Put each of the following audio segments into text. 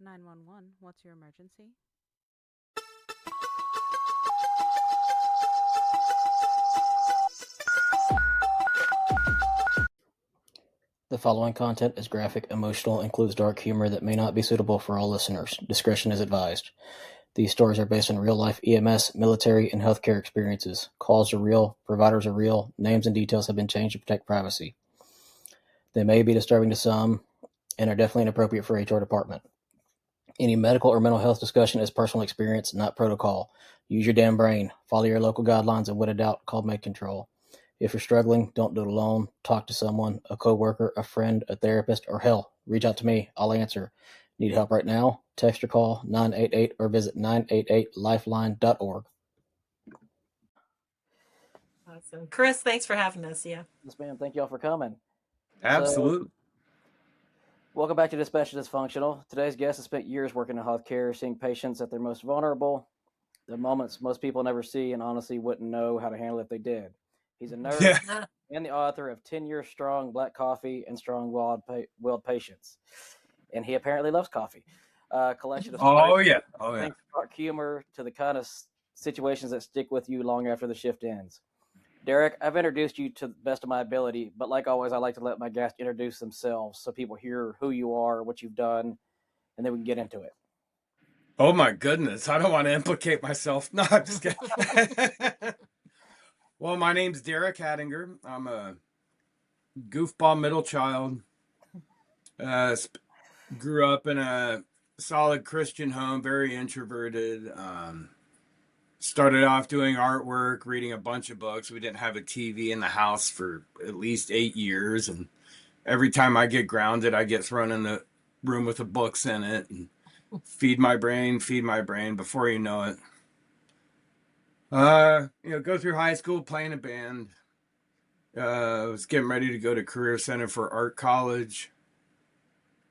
911, what's your emergency? The following content is graphic, emotional, includes dark humor that may not be suitable for all listeners. Discretion is advised. These stories are based on real-life EMS, military, and healthcare experiences. Calls are real, providers are real, names and details have been changed to protect privacy. They may be disturbing to some and are definitely inappropriate for HR department. Any medical or mental health discussion is personal experience, not protocol. Use your damn brain. Follow your local guidelines, and when in doubt, call Med Control. If you're struggling, don't do it alone. Talk to someone, a coworker, a friend, a therapist, or hell, reach out to me. I'll answer. Need help right now? Text or call 988 or visit 988lifeline.org. Awesome. Chris, thanks for having us. Yeah. Yes, ma'am. Thank y'all for coming. Absolutely. Welcome back to Dispatch Dysfunctional. Today's guest has spent years working in healthcare, seeing patients at their most vulnerable, the moments most people never see and honestly wouldn't know how to handle if they did. He's a nurse and the author of 10 Years Strong, Black Coffee, and Strong-Willed Patience. And he apparently loves coffee. Collection of stories. Thanks to dark humor to the kind of situations that stick with you long after the shift ends. Derek, I've introduced you to the best of my ability, but like always, I like to let my guests introduce themselves so people hear who you are, what you've done, and then we can get into it. Oh my goodness, I don't want to implicate myself. No, I'm just kidding. Well, my name's Derek Hadinger. I'm a goofball middle child. Grew up in a solid Christian home, very introverted. Started off doing artwork, reading a bunch of books. We didn't have a TV in the house for at least 8 years. And every time I get grounded, I get thrown in the room with the books in it and feed my brain. Before you know it. Go through high school playing a band. Was getting ready to go to Career Center for Art College.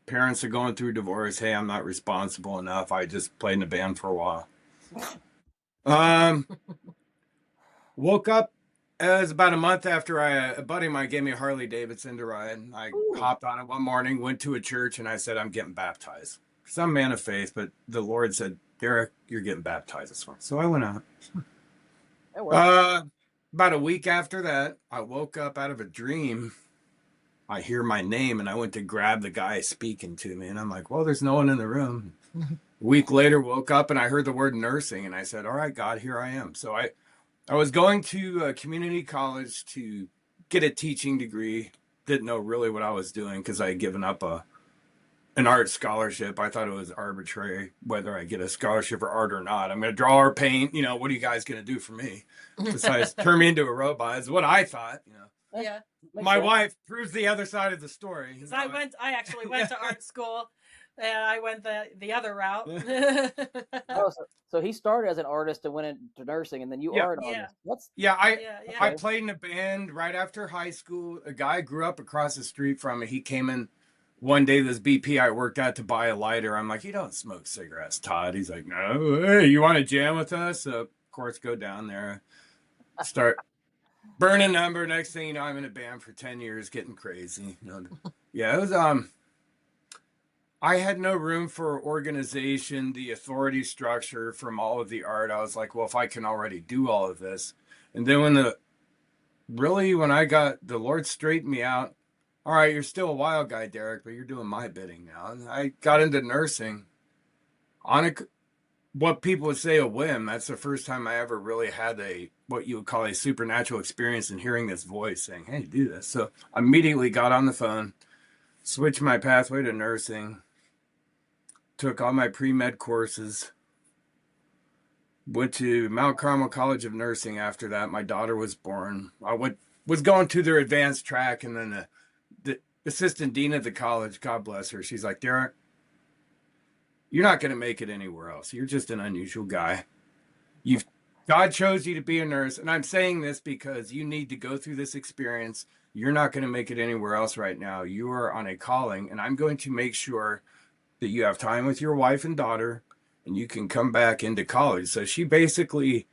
Parents are going through divorce. Hey, I'm not responsible enough. I just played in a band for a while. Woke up. It was about a month after a buddy of mine gave me a Harley Davidson to ride. I hopped on it one morning, went to a church, and I said, I'm getting baptized. Some man of faith, but the Lord said, Derek, you're getting baptized this morning. So I went out. About a week after that, I woke up out of a dream. I hear my name, and I went to grab the guy speaking to me, and I'm like, well, there's no one in the room. A week later, woke up, and I heard the word nursing, and I said, all right, God, here I am. So I was going to a community college to get a teaching degree. Didn't know really what I was doing because I had given up an art scholarship. I thought it was arbitrary whether I get a scholarship for art or not. I'm going to draw or paint. What are you guys going to do for me? Besides turn me into a robot is what I thought. Yeah. My wife proves the other side of the story. I actually went to art school. And I went the other route. So he started as an artist and went into nursing, and then you are an artist. I played in a band right after high school. A guy grew up across the street from me. He came in one day, this BP I worked at, to buy a lighter. I'm like, you don't smoke cigarettes, Todd. He's like, no. Hey, you want to jam with us? So, of course, go down there, start burning number. Next thing you know, I'm in a band for 10 years, getting crazy. It was I had no room for organization, the authority structure from all of the art. I was like, well, if I can already do all of this. And then when I got the Lord straightened me out, all right, you're still a wild guy, Derek, but you're doing my bidding now. And I got into nursing on what people would say a whim. That's the first time I ever really had what you would call a supernatural experience in hearing this voice saying, hey, do this. So I immediately got on the phone, switched my pathway to nursing, took all my pre-med courses, went to Mount Carmel College of Nursing after that. My daughter was born. I was going to their advanced track, and then the assistant dean of the college, God bless her, she's like, Derek, you're not going to make it anywhere else. You're just an unusual guy. God chose you to be a nurse, and I'm saying this because you need to go through this experience. You're not going to make it anywhere else right now. You are on a calling, and I'm going to make sure that you have time with your wife and daughter, and you can come back into college. So she basically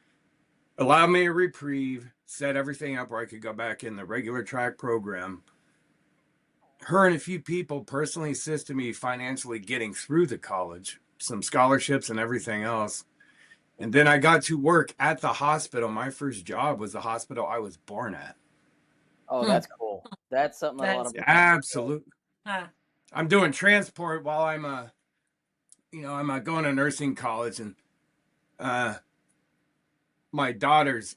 allowed me a reprieve, set everything up where I could go back in the regular track program. her and a few people personally assisted me financially getting through the college, some scholarships and everything else. And then I got to work at the hospital. My first job was the hospital I was born at. Oh, that's cool. That's something that a lot That's of people don't do. Absolutely. huh. I'm doing transport while I'm going to nursing college, and my daughter's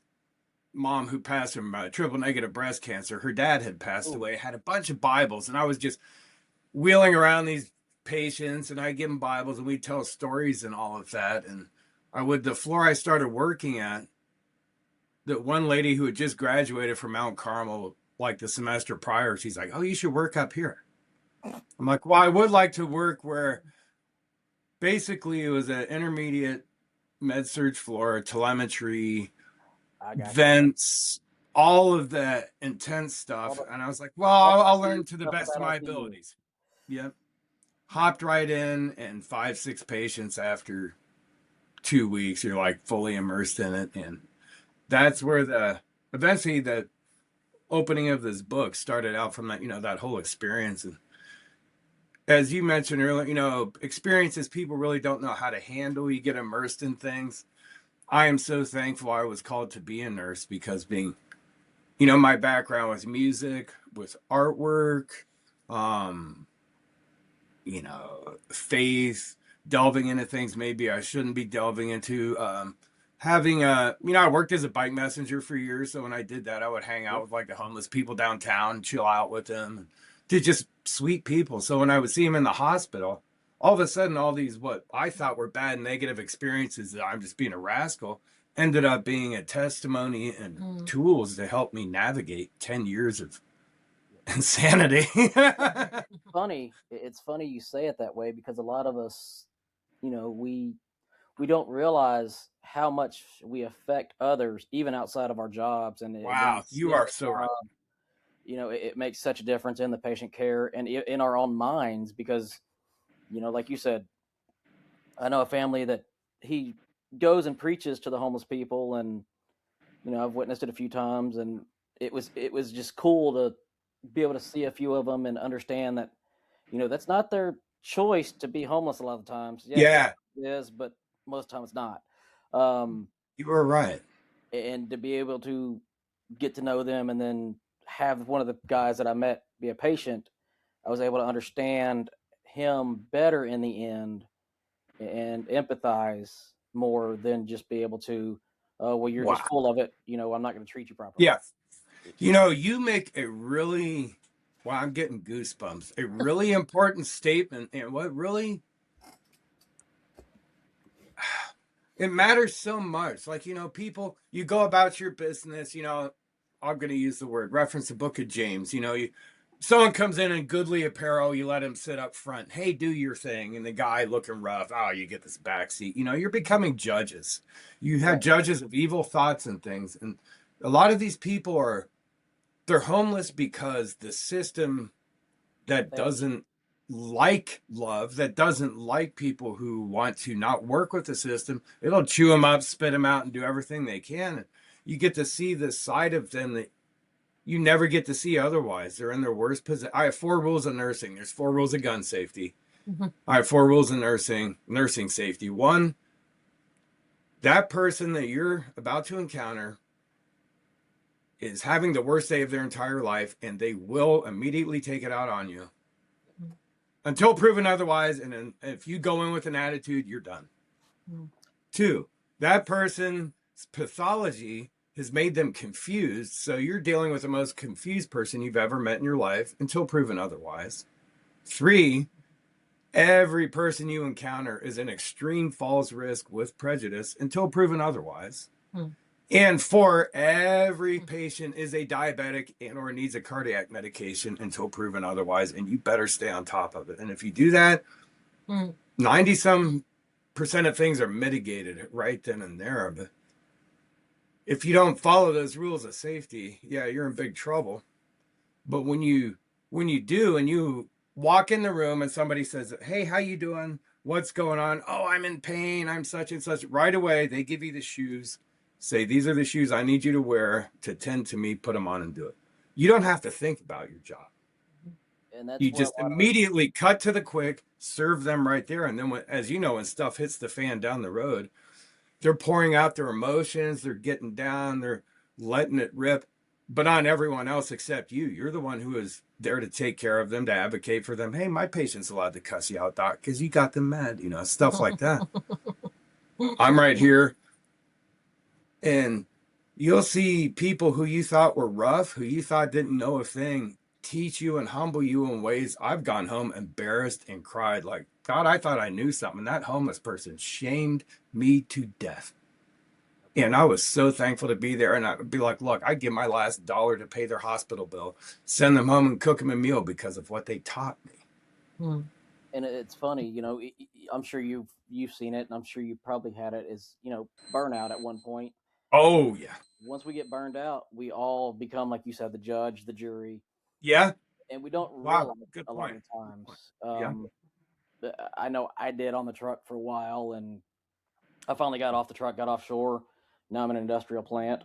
mom, who passed from triple negative breast cancer, her dad had passed away, had a bunch of Bibles, and I was just wheeling around these patients, and I give them Bibles, and we tell stories and all of that. And the floor I started working at, the one lady who had just graduated from Mount Carmel, like the semester prior, she's like, "Oh, you should work up here." I'm like, "Well, I would like to work where basically it was an intermediate med surg floor, telemetry, I got you. vents, all of that intense stuff." And I was like, "Well, I'll learn to the best of my abilities." Yep. Hopped right in, and 5-6 patients after 2 weeks, you're like fully immersed in it. And that's where eventually the opening of this book started out from that, that whole experience. And as you mentioned earlier, experiences people really don't know how to handle. You get immersed in things. I am so thankful I was called to be a nurse, because my background was music, with artwork, faith, delving into things maybe I shouldn't be delving into. I worked as a bike messenger for years. So when I did that, I would hang out with like the homeless people downtown, chill out with them. They're just sweet people. So when I would see them in the hospital, all of a sudden, all these, what I thought were bad, negative experiences that I'm just being a rascal, ended up being a testimony and tools to help me navigate 10 years of insanity. It's funny you say it that way, because a lot of us, we don't realize how much we affect others even outside of our jobs. And Wow, you are so right. It makes such a difference in the patient care and in our own minds, because like you said, I know a family that he goes and preaches to the homeless people, and I've witnessed it a few times, and it was just cool to be able to see a few of them and understand that that's not their choice to be homeless a lot of the times. Yeah, it is, but most of the time it's not. You were right. And to be able to get to know them, and then have one of the guys that I met be a patient, I was able to understand him better in the end and empathize more than just be able to, well, you're just full of it. I'm not going to treat you properly. Yeah. You make a really, wow, I'm getting goosebumps, a really important statement. And what really, it matters so much. Like, people, you go about your business, I'm going to use the word, reference the book of James. Someone comes in goodly apparel, you let him sit up front. Hey, do your thing. And the guy looking rough, oh, you get this back seat. You're becoming judges. You have judges of evil thoughts and things. And a lot of these people they're homeless because the system that doesn't like love, that doesn't like people who want to not work with the system, it'll chew them up, spit them out, and do everything they can. You get to see this side of them that you never get to see otherwise. They're in their worst position. I have 4 rules of nursing. There's 4 rules of gun safety. I have 4 rules of nursing safety. 1, that person that you're about to encounter is having the worst day of their entire life, and they will immediately take it out on you until proven otherwise. And then if you go in with an attitude, you're done. 2, that person's pathology has made them confused. So you're dealing with the most confused person you've ever met in your life until proven otherwise. 3, every person you encounter is an extreme falls risk with prejudice until proven otherwise. And 4, every patient is a diabetic and or needs a cardiac medication until proven otherwise, and you better stay on top of it. And if you do that, 90-some% of things are mitigated right then and there. But if you don't follow those rules of safety, yeah, you're in big trouble. But when you do, and you walk in the room and somebody says, "Hey, how you doing? What's going on?" "Oh, I'm in pain. I'm such and such." Right away, they give you the shoes. Say, "These are the shoes I need you to wear to tend to me." Put them on and do it. You don't have to think about your job. And that's You where just a lot of it. immediately cut to the quick, serve them right there. And then, when, as you know, when stuff hits the fan down the road, they're pouring out their emotions, they're getting down, they're letting it rip, but on everyone else except you. You're the one who is there to take care of them, to advocate for them. Hey, my patient's allowed to cuss you out, doc, because you got them mad, stuff like that. I'm right here, and you'll see people who you thought were rough, who you thought didn't know a thing, teach you and humble you in ways. I've gone home embarrassed and cried like, God, I thought I knew something. That homeless person shamed me to death. And I was so thankful to be there. And I'd be like, look, I'd give my last dollar to pay their hospital bill, send them home and cook them a meal because of what they taught me. And it's funny, I'm sure you've seen it, and I'm sure you probably had it. Is burnout at one point. Oh, yeah. Once we get burned out, we all become, like you said, the judge, the jury, Yeah. and we don't Wow. realize Good a lot point. of times. Yeah. I know I did on the truck for a while, and I finally got off the truck, got offshore. Now I'm in an industrial plant,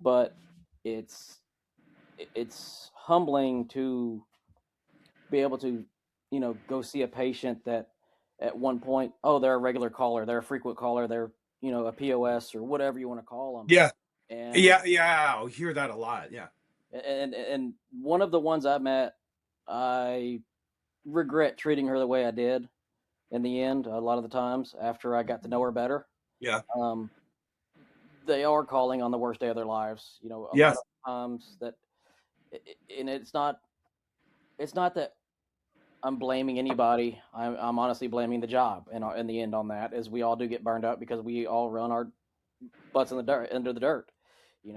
but it's humbling to be able to, go see a patient that at one point, oh, they're a regular caller, they're a frequent caller, they're, a POS or whatever you want to call them. Yeah. And Yeah. I'll hear that a lot. Yeah. and one of the ones I met, I regret treating her the way I did in the end, a lot of the times after I got to know her better. Yeah. They are calling on the worst day of their lives, a lot Yes. of times that, and it's not that I'm blaming anybody. I'm honestly blaming the job, and in the end, on that, is we all do get burned out because we all run our butts in the dirt, into the dirt.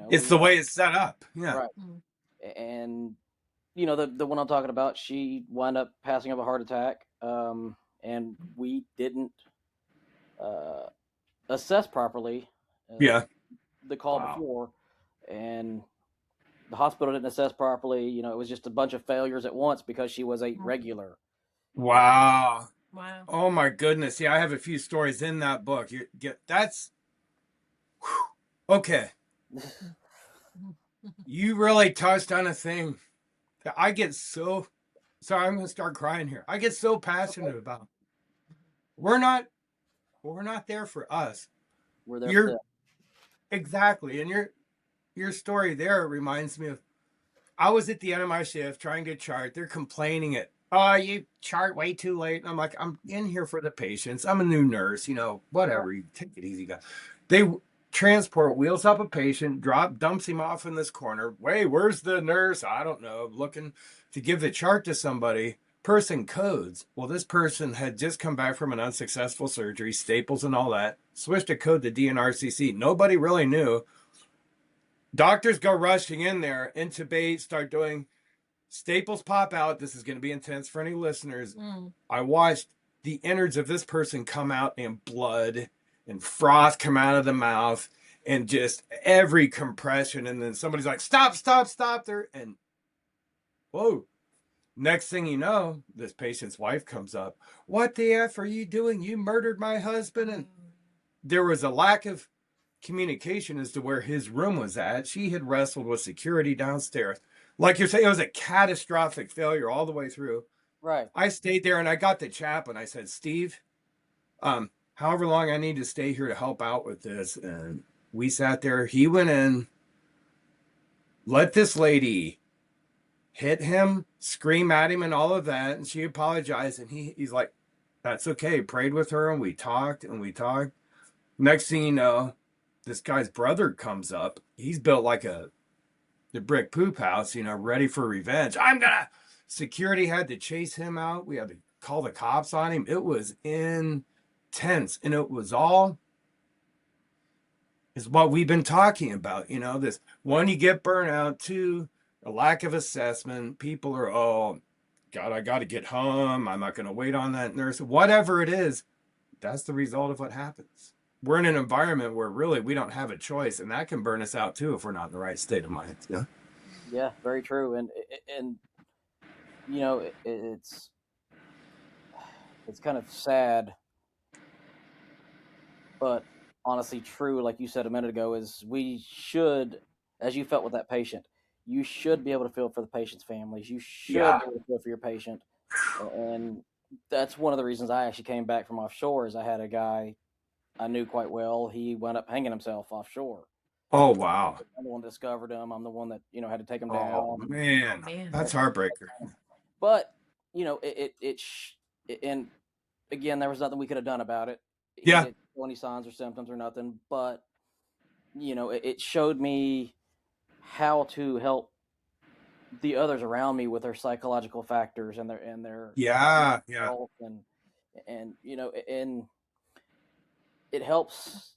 It's the way it's set up. Yeah. Right. And the one I'm talking about, she wound up passing of a heart attack, and we didn't assess properly. Yeah. The call before, and the hospital didn't assess properly. It was just a bunch of failures at once because she was a regular. Wow. Wow. Oh my goodness. Yeah, I have a few stories in that book. That's okay. You really touched on a thing that I get so sorry, I'm gonna start crying here. I get so passionate about. We're not there for us. We're there for You're them. exactly, and your story there reminds me of I was at the end of my shift trying to chart. They're complaining it. Oh, you chart way too late. And I'm like, I'm in here for the patients. I'm a new nurse, whatever. You take it easy, guy. They transport, wheels up a patient, dumps him off in this corner. Wait, where's the nurse? I don't know. Looking to give the chart to somebody. Person codes. Well, this person had just come back from an unsuccessful surgery, staples and all that. Switched a code to DNRCC. Nobody really knew. Doctors go rushing in there, intubate, start doing staples pop out. This is going to be intense for any listeners. I watched the innards of this person come out and blood and froth come out of the mouth and just every compression. And then somebody's like, stop there. And whoa. Next thing you know, this patient's wife comes up. What the F are you doing? You murdered my husband. And there was a lack of communication as to where his room was at. She had wrestled with security downstairs. Like you're saying, it was a catastrophic failure all the way through. Right. I stayed there and I got the chaplain. I said, Steve, however long I need to stay here to help out with this. And we sat there. He went in, let this lady hit him, scream at him and all of that. And she apologized. And he's like, that's okay. Prayed with her and we talked and we talked. Next thing you know, this guy's brother comes up. He's built like the brick poop house, ready for revenge. Security had to chase him out. We had to call the cops on him. It was intense. And it was all is what we've been talking about. This one, you get burnout, two, a lack of assessment. People are, oh, God, I got to get home. I'm not going to wait on that nurse. Whatever it is, that's the result of what happens. We're in an environment where really we don't have a choice, and that can burn us out too if we're not in the right state of mind. Yeah. Yeah, very true. And it's kind of sad, but honestly true. Like you said a minute ago, is we should, as you felt with that patient, you should be able to feel for the patient's families. You should Yeah. be able to feel for your patient. And that's one of the reasons I actually came back from offshore is I had a guy I knew quite well. He wound up hanging himself offshore. Oh, wow. I'm the one that discovered him. I'm the one that, had to take him Oh, down. man. Man. That's heartbreaker. But, and again, there was nothing we could have done about it. Yeah. He didn't show any signs or symptoms or nothing, but, it showed me how to help the others around me with their psychological factors and their Yeah. health and and it helps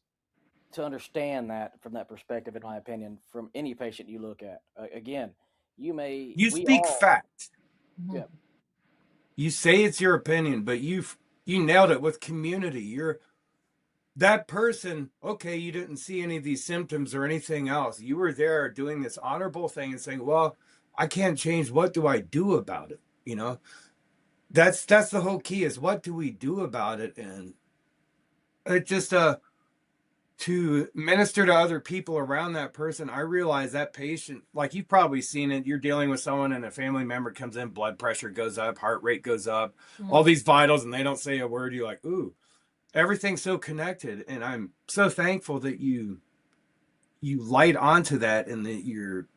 to understand that from that perspective, in my opinion, from any patient you look at. Again, You speak fact. Yeah. You say it's your opinion, but you nailed it with community. You're that person. Okay, you didn't see any of these symptoms or anything else. You were there doing this honorable thing and saying, "Well, I can't change. What do I do about it?" That's the whole key is what do we do about it? And it just to minister to other people around that person. I realize that patient, like you've probably seen it, you're dealing with someone and a family member comes in, blood pressure goes up, heart rate goes up, all these vitals, and they don't say a word. You're like, ooh, everything's so connected. And I'm so thankful that you light onto that and that you're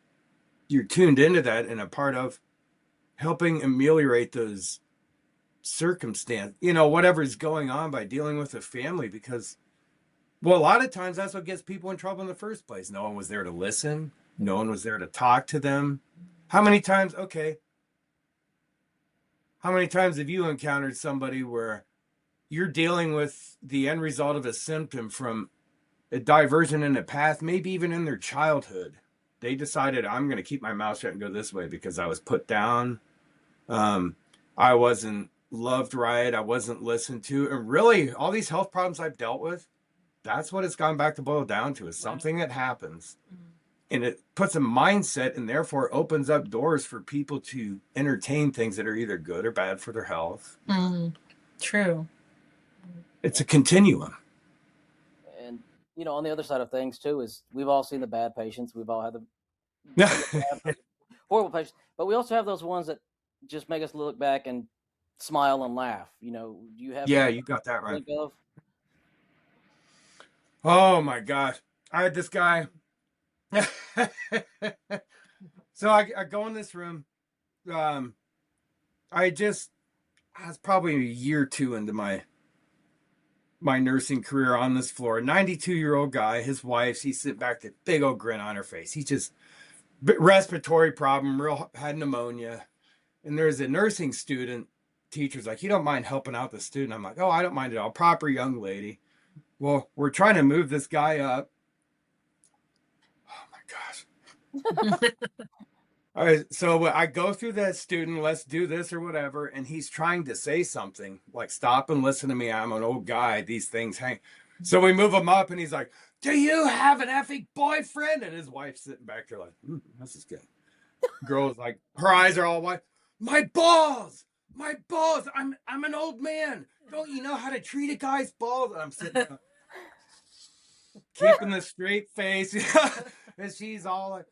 tuned into that and a part of helping ameliorate those circumstance, whatever's going on by dealing with a family, because a lot of times that's what gets people in trouble in the first place. No one was there to listen. No one was there to talk to them. How many times have you encountered somebody where you're dealing with the end result of a symptom from a diversion in a path, maybe even in their childhood? They decided, I'm going to keep my mouth shut and go this way because I was put down. I wasn't loved right. I wasn't listened to. And really, all these health problems I've dealt with, that's what it's gone back to boil down to, is something that happens. And it puts a mindset and therefore opens up doors for people to entertain things that are either good or bad for their health. True. It's a continuum. And, on the other side of things too, is we've all seen the bad patients. We've all had the horrible patients, but we also have those ones that just make us look back and smile and laugh. Do you have? Yeah, you got that right. Think of? Oh my gosh. I had this guy. So I go in this room. I was probably a year or two into my nursing career on this floor. 92-year-old guy, his wife, she's sitting back, that big old grin on her face. He just respiratory problem, had pneumonia. And there's a nursing student, teacher's like, you don't mind helping out the student? I'm like, oh, I don't mind at all. Proper young lady. Well, we're trying to move this guy up. Oh my gosh. All right, so I go through that student, let's do this or whatever, and he's trying to say something, like, stop and listen to me, I'm an old guy, these things hang. So we move him up, and he's like, do you have an effing boyfriend? And his wife's sitting back there like, this is good. Girl's like, her eyes are all white. My balls! I'm an old man. Don't you know how to treat a guy's balls? And I'm sitting up, keeping the straight face. And she's all like,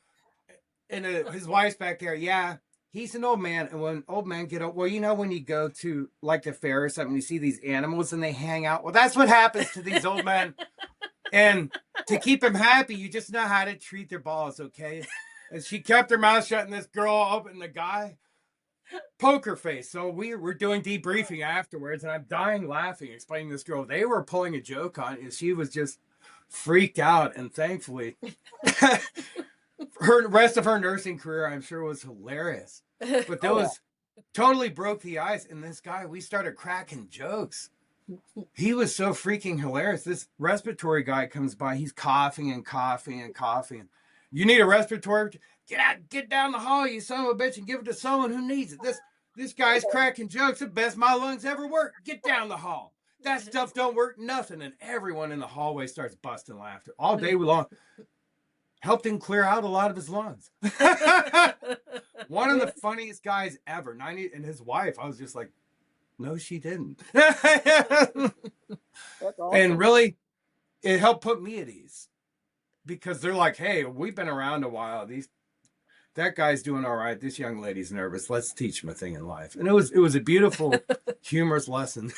and his wife's back there. Yeah, he's an old man. And when old men get old, well, when you go to like the fair or something, you see these animals and they hang out. Well, that's what happens to these old men. And to keep them happy, you just know how to treat their balls, okay? And she kept her mouth shut, and this girl opened, the guy, poker face. So we're doing debriefing afterwards, and I'm dying laughing, explaining this girl. They were pulling a joke on it, and she was just freaked out. And thankfully, her rest of her nursing career, I'm sure, was hilarious. But those totally broke the ice. And this guy, we started cracking jokes. He was so freaking hilarious. This respiratory guy comes by. He's coughing and coughing and coughing. You need a respiratory? Get down the hall, you son of a bitch, and give it to someone who needs it. This guy's cracking jokes. The best my lungs ever worked. Get down the hall. That stuff don't work nothing. And everyone in the hallway starts busting laughter all day long. Helped him clear out a lot of his lungs. One of the funniest guys ever. 90, and his wife, I was just like, no, she didn't. That's awesome. And really, it helped put me at ease. Because they're like, hey, we've been around a while. that guy's doing all right. This young lady's nervous. Let's teach him a thing in life. And it was a beautiful, humorous lesson.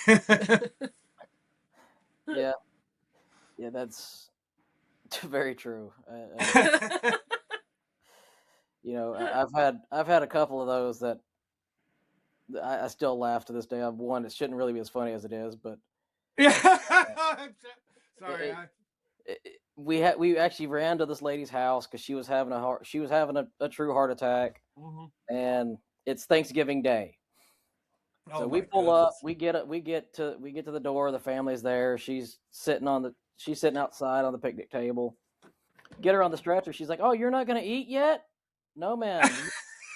Yeah, yeah, that's very true. You know, I've had a couple of those that I still laugh to this day. I've one, it shouldn't really be as funny as it is, but Yeah. it, Sorry. we actually ran to this lady's house because she was having a true heart attack, and it's Thanksgiving Day. Oh, So we pull up, we get to the door. The family's there. She's sitting outside on the picnic table. Get her on the stretcher. She's like, "Oh, you're not gonna eat yet? No, man.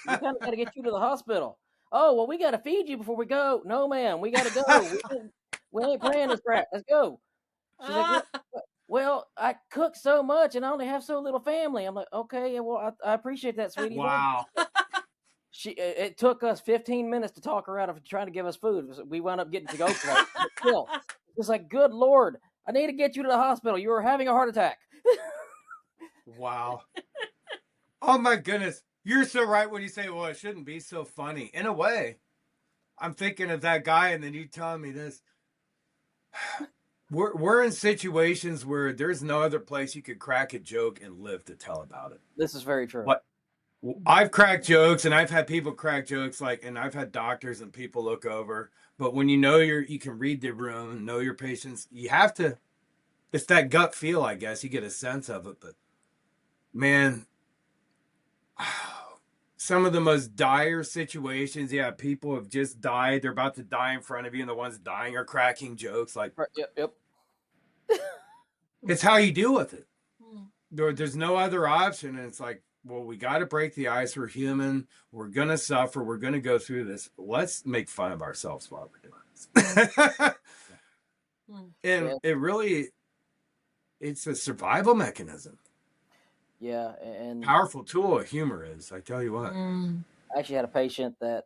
We kind of got to get you to the hospital. Oh, well, we got to feed you before we go. No, man, we got to go. We ain't playing this crap. Let's go." She's like, "Well, I cook so much and I only have so little family." I'm like, "Okay, well, I appreciate that, sweetie." Wow. It took us 15 minutes to talk her out of trying to give us food. We wound up getting to go for it. But still, it's like, good Lord, I need to get you to the hospital. You are having a heart attack. Wow. Oh my goodness. You're so right when you say, well, it shouldn't be so funny. In a way, I'm thinking of that guy, and then you telling me this. We're in situations where there's no other place you could crack a joke and live to tell about it. This is very true. What? I've cracked jokes, and I've had people crack jokes, and I've had doctors and people look over. But when you know you can read the room, know your patients, you have to. It's that gut feel, I guess. You get a sense of it, but man, some of the most dire situations. Yeah, people have just died. They're about to die in front of you, and the ones dying are cracking jokes. Like, Yep. it's how you deal with it. There's no other option, and it's like, well, we got to break the ice. We're human. We're gonna suffer. We're gonna go through this. Let's make fun of ourselves while we're doing this. And it really, it's a survival mechanism. Yeah, and Powerful tool of humor is. I tell you what. I actually had a patient that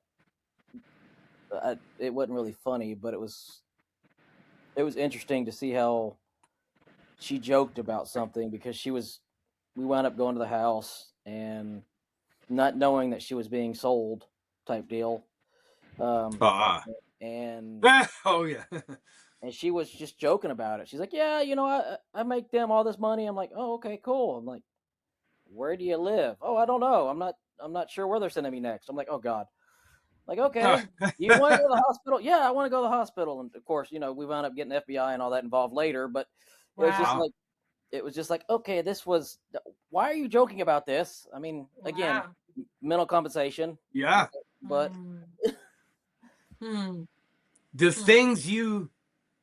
it wasn't really funny, but it was interesting to see how she joked about something because we wound up going to the house and not knowing that she was being sold type deal. And Oh yeah. and she was just joking about it. She's like, "Yeah, I make them all this money." I'm like, "Oh, okay, cool." I'm like, "Where do you live?" "Oh, I don't know. I'm not sure where they're sending me next." I'm like, "Oh God." Like, "Okay, you want to go to the hospital?" "Yeah, I want to go to the hospital." And of course, we wound up getting FBI and all that involved later, but it was just like, okay, why are you joking about this? I mean, again, mental compensation. Yeah. But the things you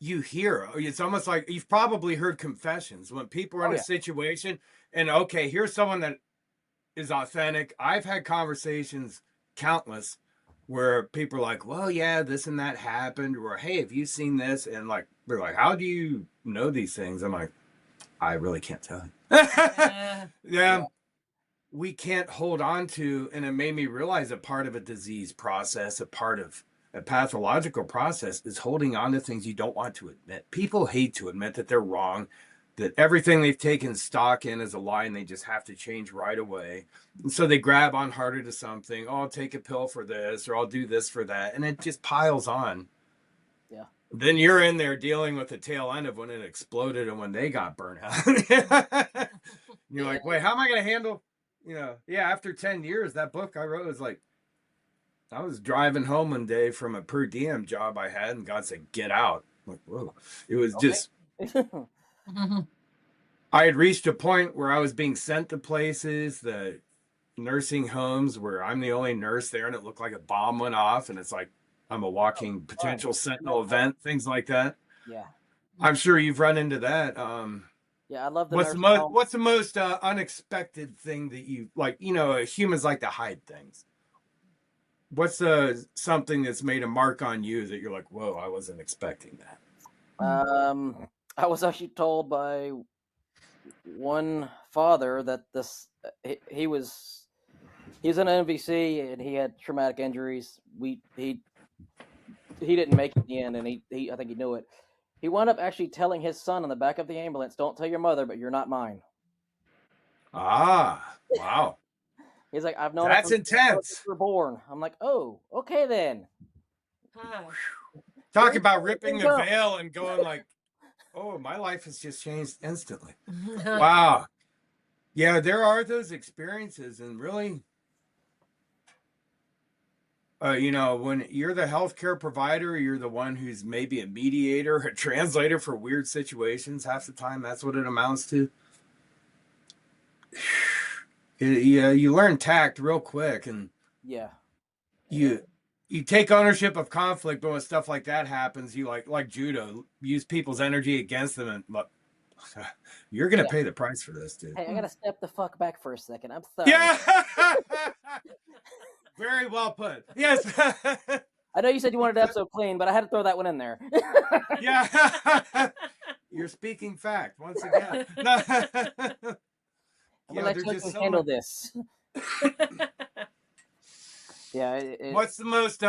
hear, it's almost like you've probably heard confessions when people are in a situation and okay, here's someone that is authentic. I've had conversations, countless, where people are like, well, yeah, this and that happened, or hey, have you seen this? And like, they're like, how do you know these things? I'm like, I really can't tell you. Yeah. We can't hold on to, and it made me realize a part of a disease process, a part of a pathological process is holding on to things you don't want to admit. People hate to admit that they're wrong, that everything they've taken stock in is a lie and they just have to change right away. And so they grab on harder to something. Oh, I'll take a pill for this, or I'll do this for that. And it just piles on. Yeah. Then you're in there dealing with the tail end of when it exploded and when they got burnt out. You're like, wait, how am I going to handle, after 10 years, that book I wrote was like, I was driving home one day from a per diem job I had, and God said, get out. I'm like, whoa. It was just, I had reached a point where I was being sent to places, the nursing homes where I'm the only nurse there, and it looked like a bomb went off, and it's like, I'm a walking potential sentinel event, things like that. Yeah. I'm sure you've run into that. Yeah, I love the what's the most unexpected thing that you like? Humans like to hide things. What's something that's made a mark on you that you're like, whoa, I wasn't expecting that? I was actually told by one father that he was an MVC and he had traumatic injuries. He didn't make it in the end, and he I think he knew it. He wound up actually telling his son in the back of the ambulance, "Don't tell your mother, but you're not mine." Ah, wow. He's like, I've known it That's from since you intense. were born. I'm like, oh, okay then. Huh. Talk Very about cool. ripping There the you go. veil and going like, oh, my life has just changed instantly. Wow. Yeah, there are those experiences, and really, when you're the healthcare provider, you're the one who's maybe a mediator, a translator for weird situations. Half the time, that's what it amounts to. Yeah, you learn tact real quick, and Yeah. you you take ownership of conflict. But when stuff like that happens, you like judo, use people's energy against them, and look, you're gonna Yeah. pay the price for this, dude. Hey, I gotta step the fuck back for a second. I'm sorry. Yeah. Very well put. Yes. I know you said you wanted the episode clean, but I had to throw that one in there. Yeah. You're speaking fact once again. I'm gonna let There's you just so handle much. this. Yeah. What's the most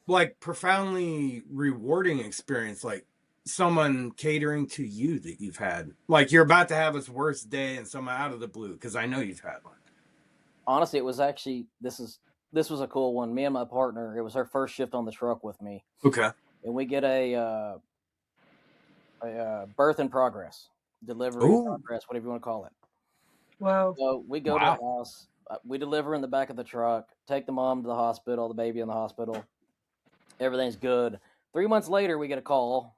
like profoundly rewarding experience, like someone catering to you that you've had? Like you're about to have its worst day and someone out of the blue, because I know you've had one. Honestly, it was actually this was a cool one. Me and my partner, it was her first shift on the truck with me, Okay. and we get a birth in progress, delivery in Ooh. progress, whatever you want to call it. Wow. So we go to the house, we deliver in the back of the truck, take the mom to the hospital, the baby in the hospital. Everything's good. 3 months later, we get a call,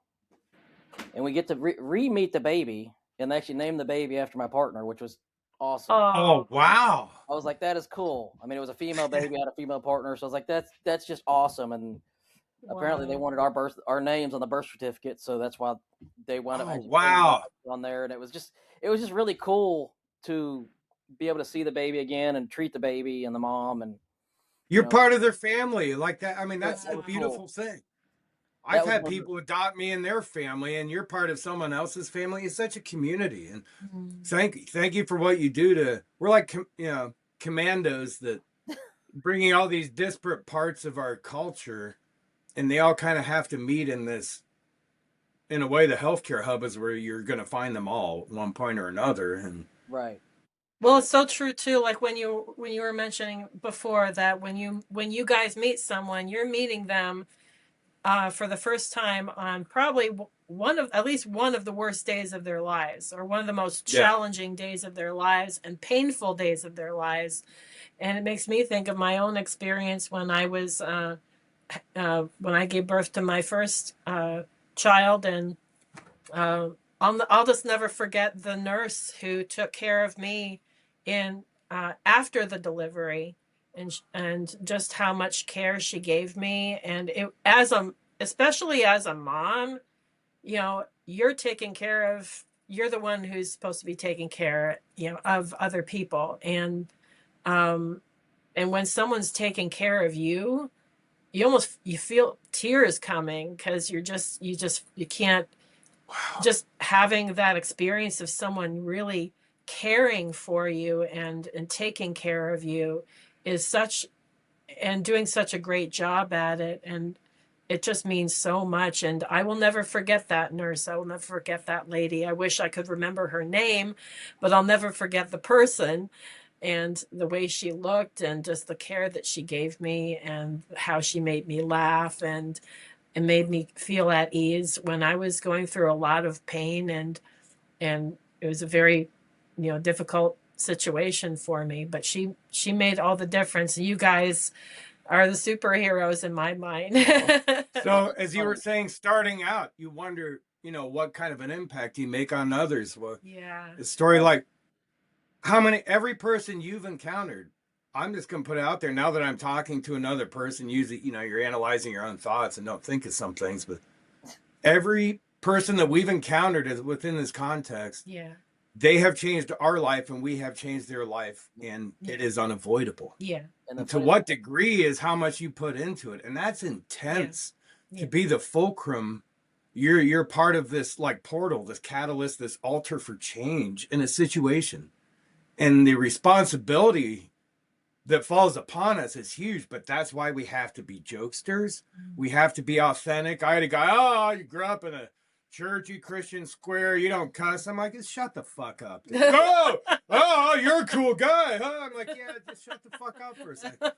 and we get to re-meet the baby, and they actually named the baby after my partner, which was awesome. Oh, wow. I was like, that is cool. I mean, it was a female baby, had a female partner, so I was like, that's just awesome. And apparently, they wanted our names on the birth certificate, so that's why they wound up actually on there. And it was just really cool to be able to see the baby again and treat the baby and the mom, and you're part of their family like that. I mean, that's a beautiful thing. I've had people adopt me in their family, and you're part of someone else's family. It's such a community, and thank you for what you do. We're like commandos that bringing all these disparate parts of our culture, and they all kind of have to meet in this. In a way, the healthcare hub is where you're going to find them all at one point or another, and right. Well, it's so true too. Like when you were mentioning before that when you guys meet someone, you're meeting them for the first time on probably at least one of the worst days of their lives, or one of the most challenging days of their lives and painful days of their lives. And it makes me think of my own experience when I was when I gave birth to my first child, and I'll just never forget the nurse who took care of me in after the delivery, and just how much care she gave me. And it, especially as a mom, you're the one who's supposed to be taking care, of other people. And when someone's taking care of you, you feel tears coming, because you can't. Just having that experience of someone really caring for you and taking care of you and doing such a great job at it. And it just means so much. And I will never forget that nurse. I will never forget that lady. I wish I could remember her name, but I'll never forget the person and the way she looked, and just the care that she gave me, and how she made me laugh, and it made me feel at ease when I was going through a lot of pain, and it was a very, difficult situation for me. But she made all the difference. You guys are the superheroes in my mind. So, as you were saying, starting out, you wonder, what kind of an impact you make on others. Well, a story like every person you've encountered. I'm just going to put it out there now that I'm talking to another person. Usually, you're analyzing your own thoughts and don't think of some things, but every person that we've encountered is within this context. Yeah. They have changed our life, and we have changed their life, and it is unavoidable. Yeah. And to what degree is how much you put into it. And that's intense. To be the fulcrum. You're part of this like portal, this catalyst, this altar for change in a situation. And the responsibility that falls upon us is huge, but that's why we have to be jokesters. We have to be authentic. I had a guy, you grew up in a churchy Christian square. You don't cuss. I'm like, shut the fuck up. Oh, you're a cool guy, huh? I'm like, yeah, just shut the fuck up for a second.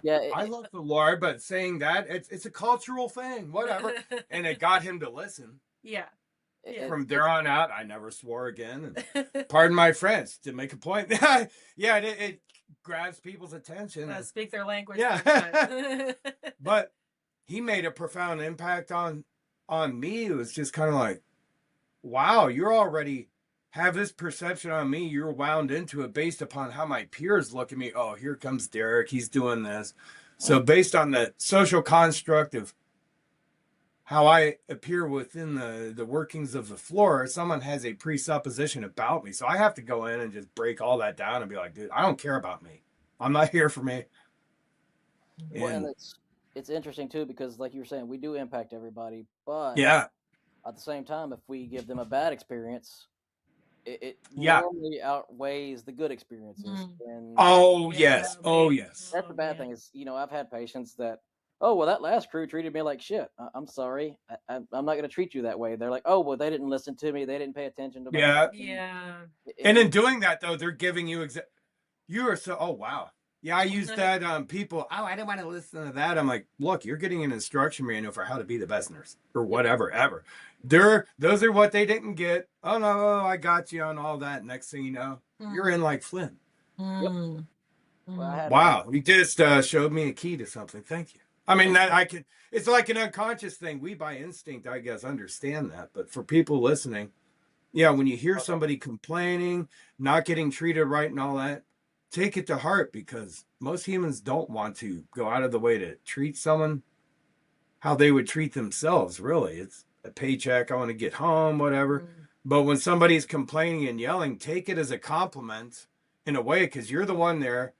Yeah, I love the Lord, but saying that it's a cultural thing, whatever. And it got him to listen. Yeah. From there on out, I never swore again. And pardon my French, to make a point. Yeah, it grabs people's attention. Speak their language. Yeah. But he made a profound impact on me. It was just kind of like, wow, you're already have this perception on me. You're wound into it based upon how my peers look at me. Oh, here comes Derek. He's doing this. So based on the social construct of how I appear within the workings of the floor, someone has a presupposition about me. So I have to go in and just break all that down and be like, dude, I don't care about me. I'm not here for me. Well, and it's interesting too, because like you were saying, we do impact everybody, but yeah, at the same time, if we give them a bad experience, it yeah, normally outweighs the good experiences. And yes. That's the bad thing is, I've had patients that, oh, well, that last crew treated me like shit. I'm sorry. I'm not going to treat you that way. They're like, oh, well, they didn't listen to me. They didn't pay attention to me. Yeah. And in doing that, though, they're giving you you are so, oh, wow. Yeah, I use that on people. Oh, I didn't want to listen to that. I'm like, look, you're getting an instruction manual for how to be the best nurse or whatever, ever. Those are what they didn't get. Oh, no, I got you on all that. Next thing you know, you're in like Flynn. Well, Wow, you just showed me a key to something. Thank you. I mean, it's like an unconscious thing. We by instinct, I guess, understand that. But for people listening, yeah, when you hear somebody complaining, not getting treated right and all that, take it to heart, because most humans don't want to go out of the way to treat someone how they would treat themselves. Really, it's a paycheck. I want to get home, whatever. But when somebody's complaining and yelling, take it as a compliment in a way, because you're the one there.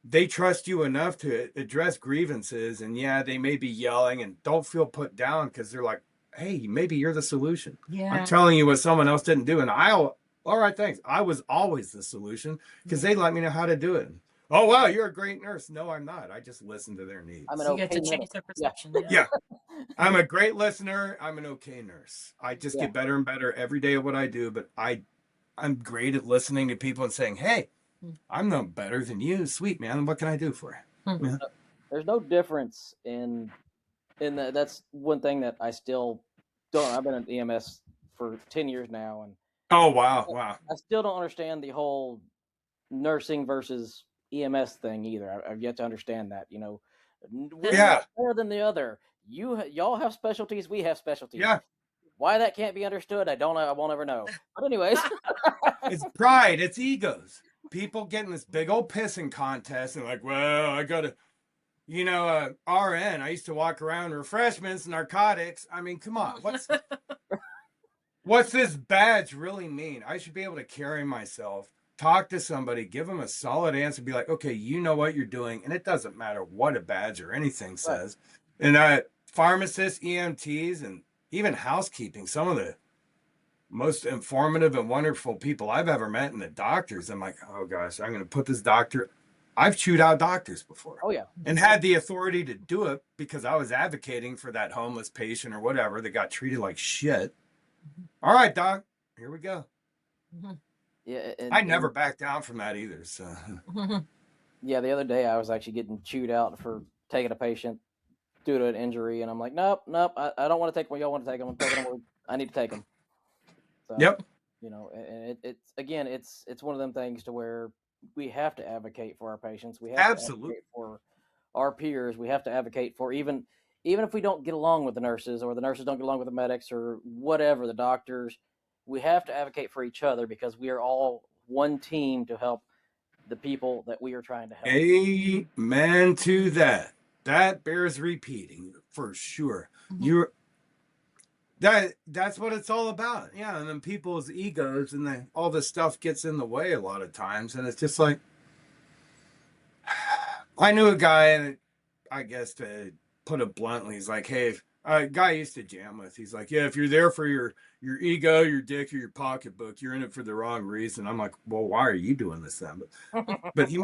They trust you enough to address grievances, and yeah, they may be yelling, and don't feel put down, because they're like, hey, maybe you're the solution. Yeah. I'm telling you what someone else didn't do, and all right, thanks. I was always the solution, because they let me know how to do it. Oh, wow, you're a great nurse. No, I'm not. I just listen to their needs. You get to change their perception. Yeah. I'm a great listener. I'm an okay nurse. I just get better and better every day at what I do, but I'm great at listening to people and saying, hey, I'm no better than you. Sweet, man. What can I do for you? Yeah. There's no difference in that's one thing that I still don't. I've been in EMS for 10 years now, and oh, wow. I still don't understand the whole nursing versus EMS thing either. I've yet to understand that. We're not better than the other. Y'all have specialties. We have specialties. Yeah. Why that can't be understood, I don't know. I won't ever know. But anyways, it's pride. It's egos. People getting this big old pissing contest and like, well, I gotta, RN. I used to walk around refreshments, narcotics. I mean, come on, what's this badge really mean? I should be able to carry myself, talk to somebody, give them a solid answer, be like, okay, you know what you're doing, and it doesn't matter what a badge or anything says. Right. And pharmacists, EMTs, and even housekeeping, some of the most informative and wonderful people I've ever met, and the doctors, I'm like, oh gosh, I'm going to put this doctor. I've chewed out doctors before. Oh yeah. And had the authority to do it because I was advocating for that homeless patient or whatever that got treated like shit. All right, doc, here we go. Yeah. I never backed down from that either. So. Yeah, the other day I was actually getting chewed out for taking a patient due to an injury, and I'm like, nope, I don't want to take them. Y'all want to take them? I'm taking them. I need to take them. So, yep. And it's one of them things to where we have to advocate for our patients. We have absolutely to advocate for our peers. We have to advocate for even if we don't get along with the nurses, or the nurses don't get along with the medics, or whatever, the doctors. We have to advocate for each other, because we are all one team to help the people that we are trying to help. Amen to that. That bears repeating for sure. That's what it's all about. Yeah, and then people's egos and all this stuff gets in the way a lot of times, and it's just like, I knew a guy, and I guess to put it bluntly, he's like, hey, a guy I used to jam with, he's like, yeah, if you're there for your ego, your dick, or your pocketbook, you're in it for the wrong reason. I'm like, well, why are you doing this then? But he,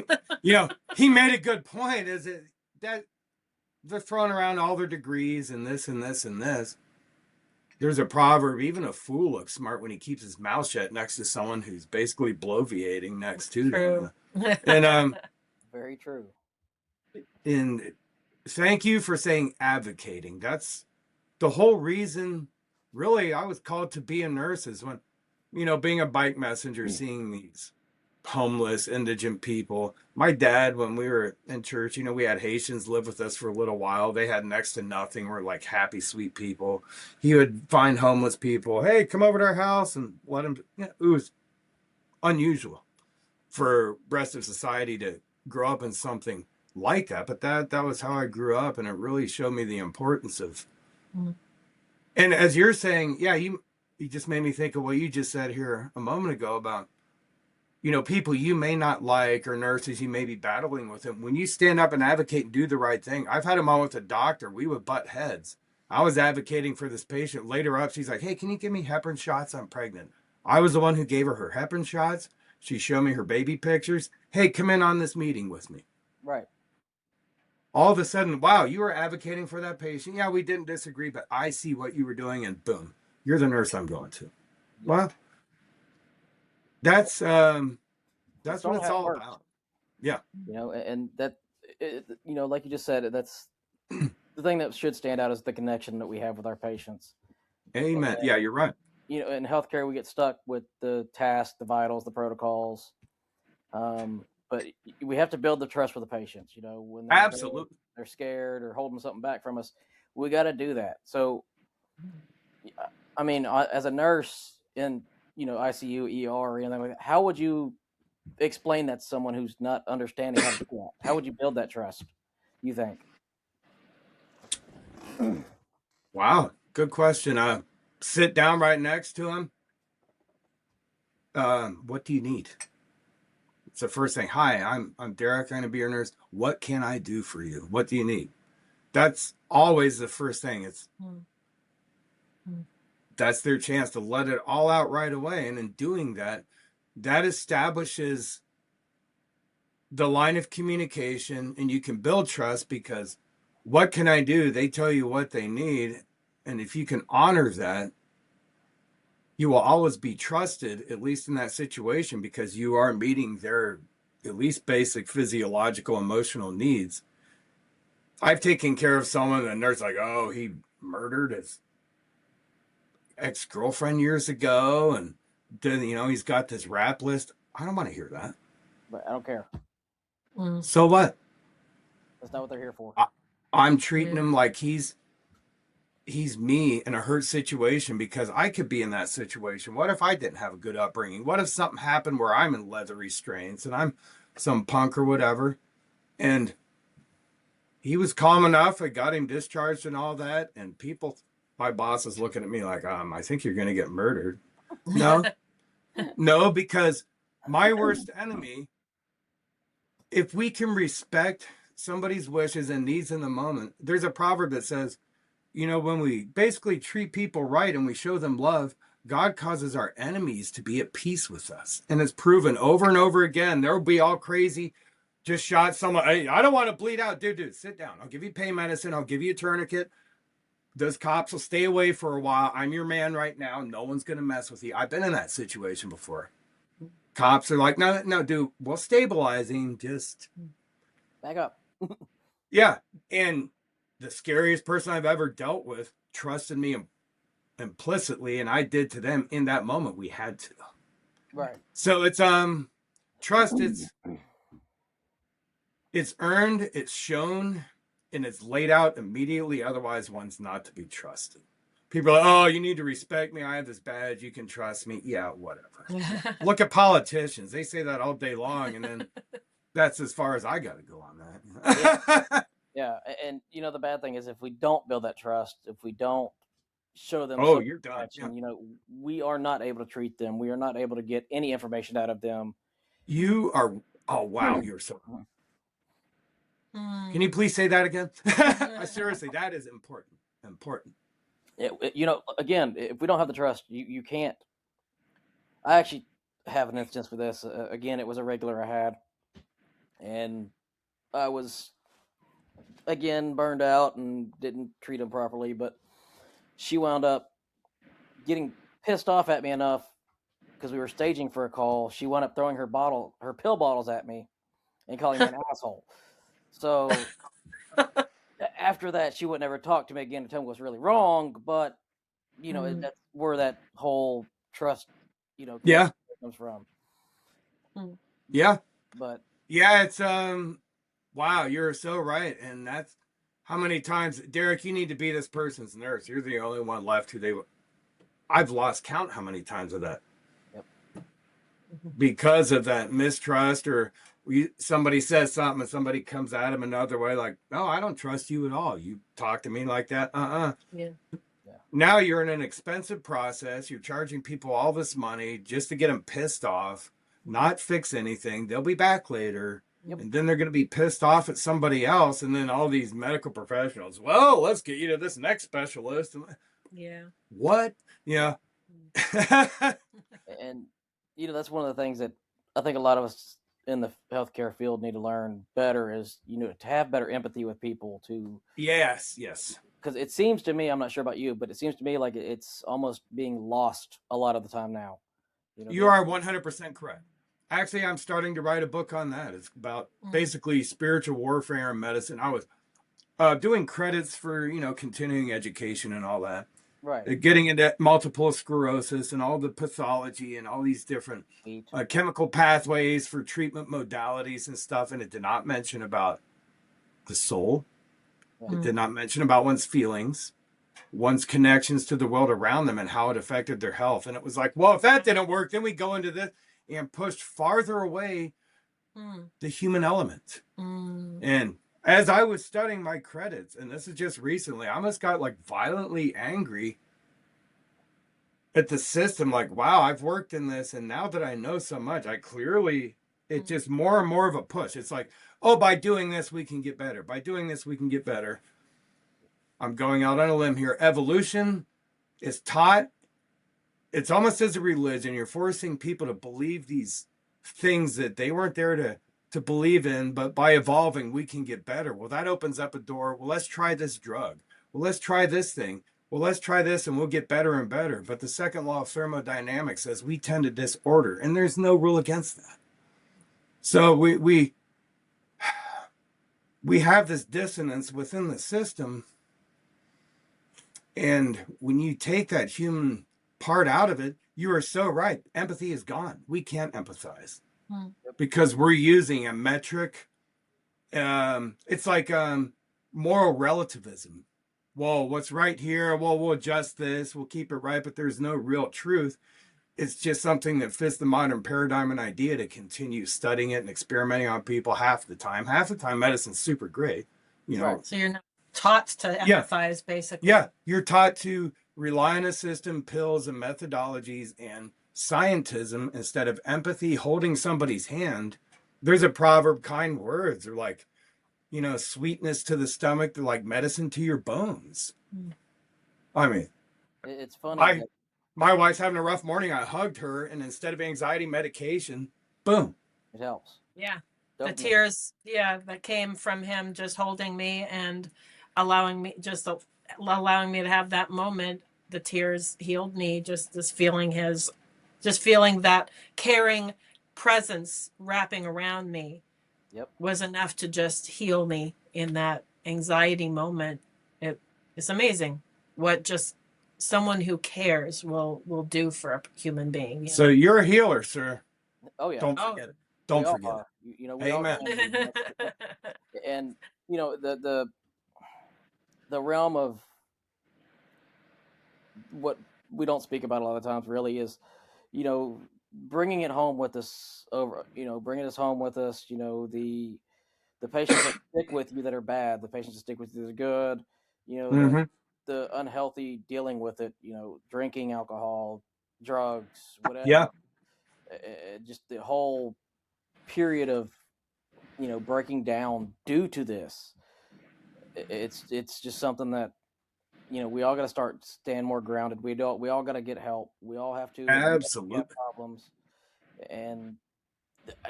he made a good point. Is it that they're throwing around all their degrees and this and this and this. There's a proverb, even a fool looks smart when he keeps his mouth shut next to someone who's basically bloviating next to True. them. And Very true. and thank you for saying advocating. That's the whole reason, really, I was called to be a nurse is when, being a bike messenger, seeing these homeless, indigent people. My dad, when we were in church, we had Haitians live with us for a little while. They had next to nothing. We're like happy, sweet people. He would find homeless people. Hey, come over to our house and let them. It was unusual for rest of society to grow up in something like that. But that was how I grew up, and it really showed me the importance of. And as you're saying, yeah, you just made me think of what you just said here a moment ago about people you may not like or nurses you may be battling with them. When you stand up and advocate and do the right thing, I've had them on with a doctor. We would butt heads. I was advocating for this patient. Later up, she's like, hey, can you give me heparin shots? I'm pregnant. I was the one who gave her her heparin shots. She showed me her baby pictures. Hey, come in on this meeting with me. Right. All of a sudden, wow, you were advocating for that patient. Yeah, we didn't disagree, but I see what you were doing, and boom, you're the nurse I'm going to. Well, that's what it's all about. Yeah. And that, like you just said, that's the thing that should stand out is the connection that we have with our patients. Amen. Yeah, you're right. In healthcare, we get stuck with the tasks, the vitals, the protocols. But we have to build the trust with the patients, when Absolutely they're scared or holding something back from us. We got to do that. So, I mean, as a nurse in, ICU, ER, or anything like that, how would you explain that to someone who's not understanding how to do that? How would you build that trust, you think? Wow. Good question. Sit down right next to him. What do you need? It's the first thing. Hi, I'm Derek. I'm going to be your nurse. What can I do for you? What do you need? That's always the first thing. That's their chance to let it all out right away. And in doing that, that establishes the line of communication, and you can build trust because what can I do? They tell you what they need. And if you can honor that, you will always be trusted, at least in that situation, because you are meeting their at least basic physiological, emotional needs. I've taken care of someone, and the nurse like, oh, he murdered his ex-girlfriend years ago, and then, he's got this rap list. I don't want to hear that. But I don't care. So what? That's not what they're here for. I'm treating him like he's me in a hurt situation because I could be in that situation. What if I didn't have a good upbringing? What if something happened where I'm in leather restraints and I'm some punk or whatever? And he was calm enough. I got him discharged and all that. And my boss is looking at me like, I think you're going to get murdered. No, because my worst enemy, if we can respect somebody's wishes and needs in the moment, there's a proverb that says, when we basically treat people right and we show them love, God causes our enemies to be at peace with us. And it's proven over and over again. They'll be all crazy. Just shot someone. Hey, I don't want to bleed out. Dude, sit down. I'll give you pain medicine. I'll give you a tourniquet. Those cops will stay away for a while. I'm your man right now. No one's going to mess with you. I've been in that situation before. Cops are like, no, dude, we'll stabilize him. Just back up. Yeah. And the scariest person I've ever dealt with trusted me implicitly, and I did to them in that moment. We had to. Right. So it's trust. It's earned, it's shown, and it's laid out immediately. Otherwise, one's not to be trusted. People are like, oh, you need to respect me. I have this badge. You can trust me. Yeah, whatever. Look at politicians. They say that all day long, and then that's as far as I got to go on that. Yeah, and the bad thing is if we don't build that trust, if we don't show them, you're done. Yeah. We are not able to treat them. We are not able to get any information out of them. You are. Oh wow, you're so. Can you please say that again? Seriously, that is important. Important. Again, if we don't have the trust, you can't. I actually have an instance for this. Again, it was a regular I had, and I was again burned out and didn't treat him properly. But she wound up getting pissed off at me enough because we were staging for a call. She wound up throwing her pill bottles at me and calling me an asshole. So after that, she would never talk to me again and tell me what's really wrong. But that's where that whole trust, Yeah. comes from. Yeah. But yeah, it's wow, you're so right. And that's how many times, Derek, you need to be this person's nurse. You're the only one left I've lost count how many times of that. Yep. Because of that mistrust, or somebody says something and somebody comes at him another way, like, no, I don't trust you at all. You talk to me like that. Yeah. Now you're in an expensive process. You're charging people all this money just to get them pissed off, not fix anything. They'll be back later. Yep. And then they're going to be pissed off at somebody else. And then all these medical professionals, well, let's get you to this next specialist. Yeah. What? Yeah. And that's one of the things that I think a lot of us in the healthcare field need to learn better is, to have better empathy with people Yes. because it seems to me, I'm not sure about you, but it seems to me like it's almost being lost a lot of the time now. You are 100% correct. Actually, I'm starting to write a book on that. It's about basically spiritual warfare and medicine. I was doing credits for, continuing education and all that. Right. Getting into multiple sclerosis and all the pathology and all these different chemical pathways for treatment modalities and stuff. And it did not mention about the soul. It did not mention about one's feelings, one's connections to the world around them and how it affected their health. And it was like, well, if that didn't work, then we go into this and pushed farther away the human element. And as I was studying my credits, and this is just recently, I almost got like violently angry at the system. Like, wow, I've worked in this. And now that I know so much, it's just more and more of a push. It's like, oh, by doing this, we can get better. By doing this, we can get better. I'm going out on a limb here. Evolution is taught. It's almost as a religion. You're forcing people to believe these things that they weren't there to believe in, but by evolving, we can get better. Well, that opens up a door. Well, let's try this drug. Well, let's try this thing. Well, let's try this and we'll get better and better. But the second law of thermodynamics says we tend to disorder, and there's no rule against that. So we have this dissonance within the system. And when you take that human part out of it, you are so right. Empathy is gone. We can't empathize because we're using a metric. It's like moral relativism. Well, what's right here? Well, we'll adjust this. We'll keep it right, but there's no real truth. It's just something that fits the modern paradigm and idea to continue studying it and experimenting on people half the time. Half the time, medicine's super great. Right. So you're not taught to empathize, basically. Yeah, you're taught to rely on a system, pills, and methodologies and scientism instead of empathy, holding somebody's hand. There's a proverb, kind words are like, sweetness to the stomach, they're like medicine to your bones. I mean, it's funny. My wife's having a rough morning. I hugged her, and instead of anxiety medication, boom. It helps. Yeah. The tears, that came from him just holding me and allowing me to have that moment. The tears healed me. Just feeling that caring presence wrapping around me was enough to just heal me in that anxiety moment. It's amazing what just someone who cares will do for a human being. So you're a healer, sir. Oh yeah. Don't forget it. Don't forget it. Amen. And the realm of what we don't speak about a lot of times really is, bringing it home with us bringing us home with us. The patients that stick with you that are bad, the patients that stick with you that are good. The unhealthy dealing with it. Drinking alcohol, drugs, whatever. Yeah. Just the whole period of breaking down due to this. It's just something that we all got to start stand more grounded. We all got to get help. We all have to absolutely have problems. And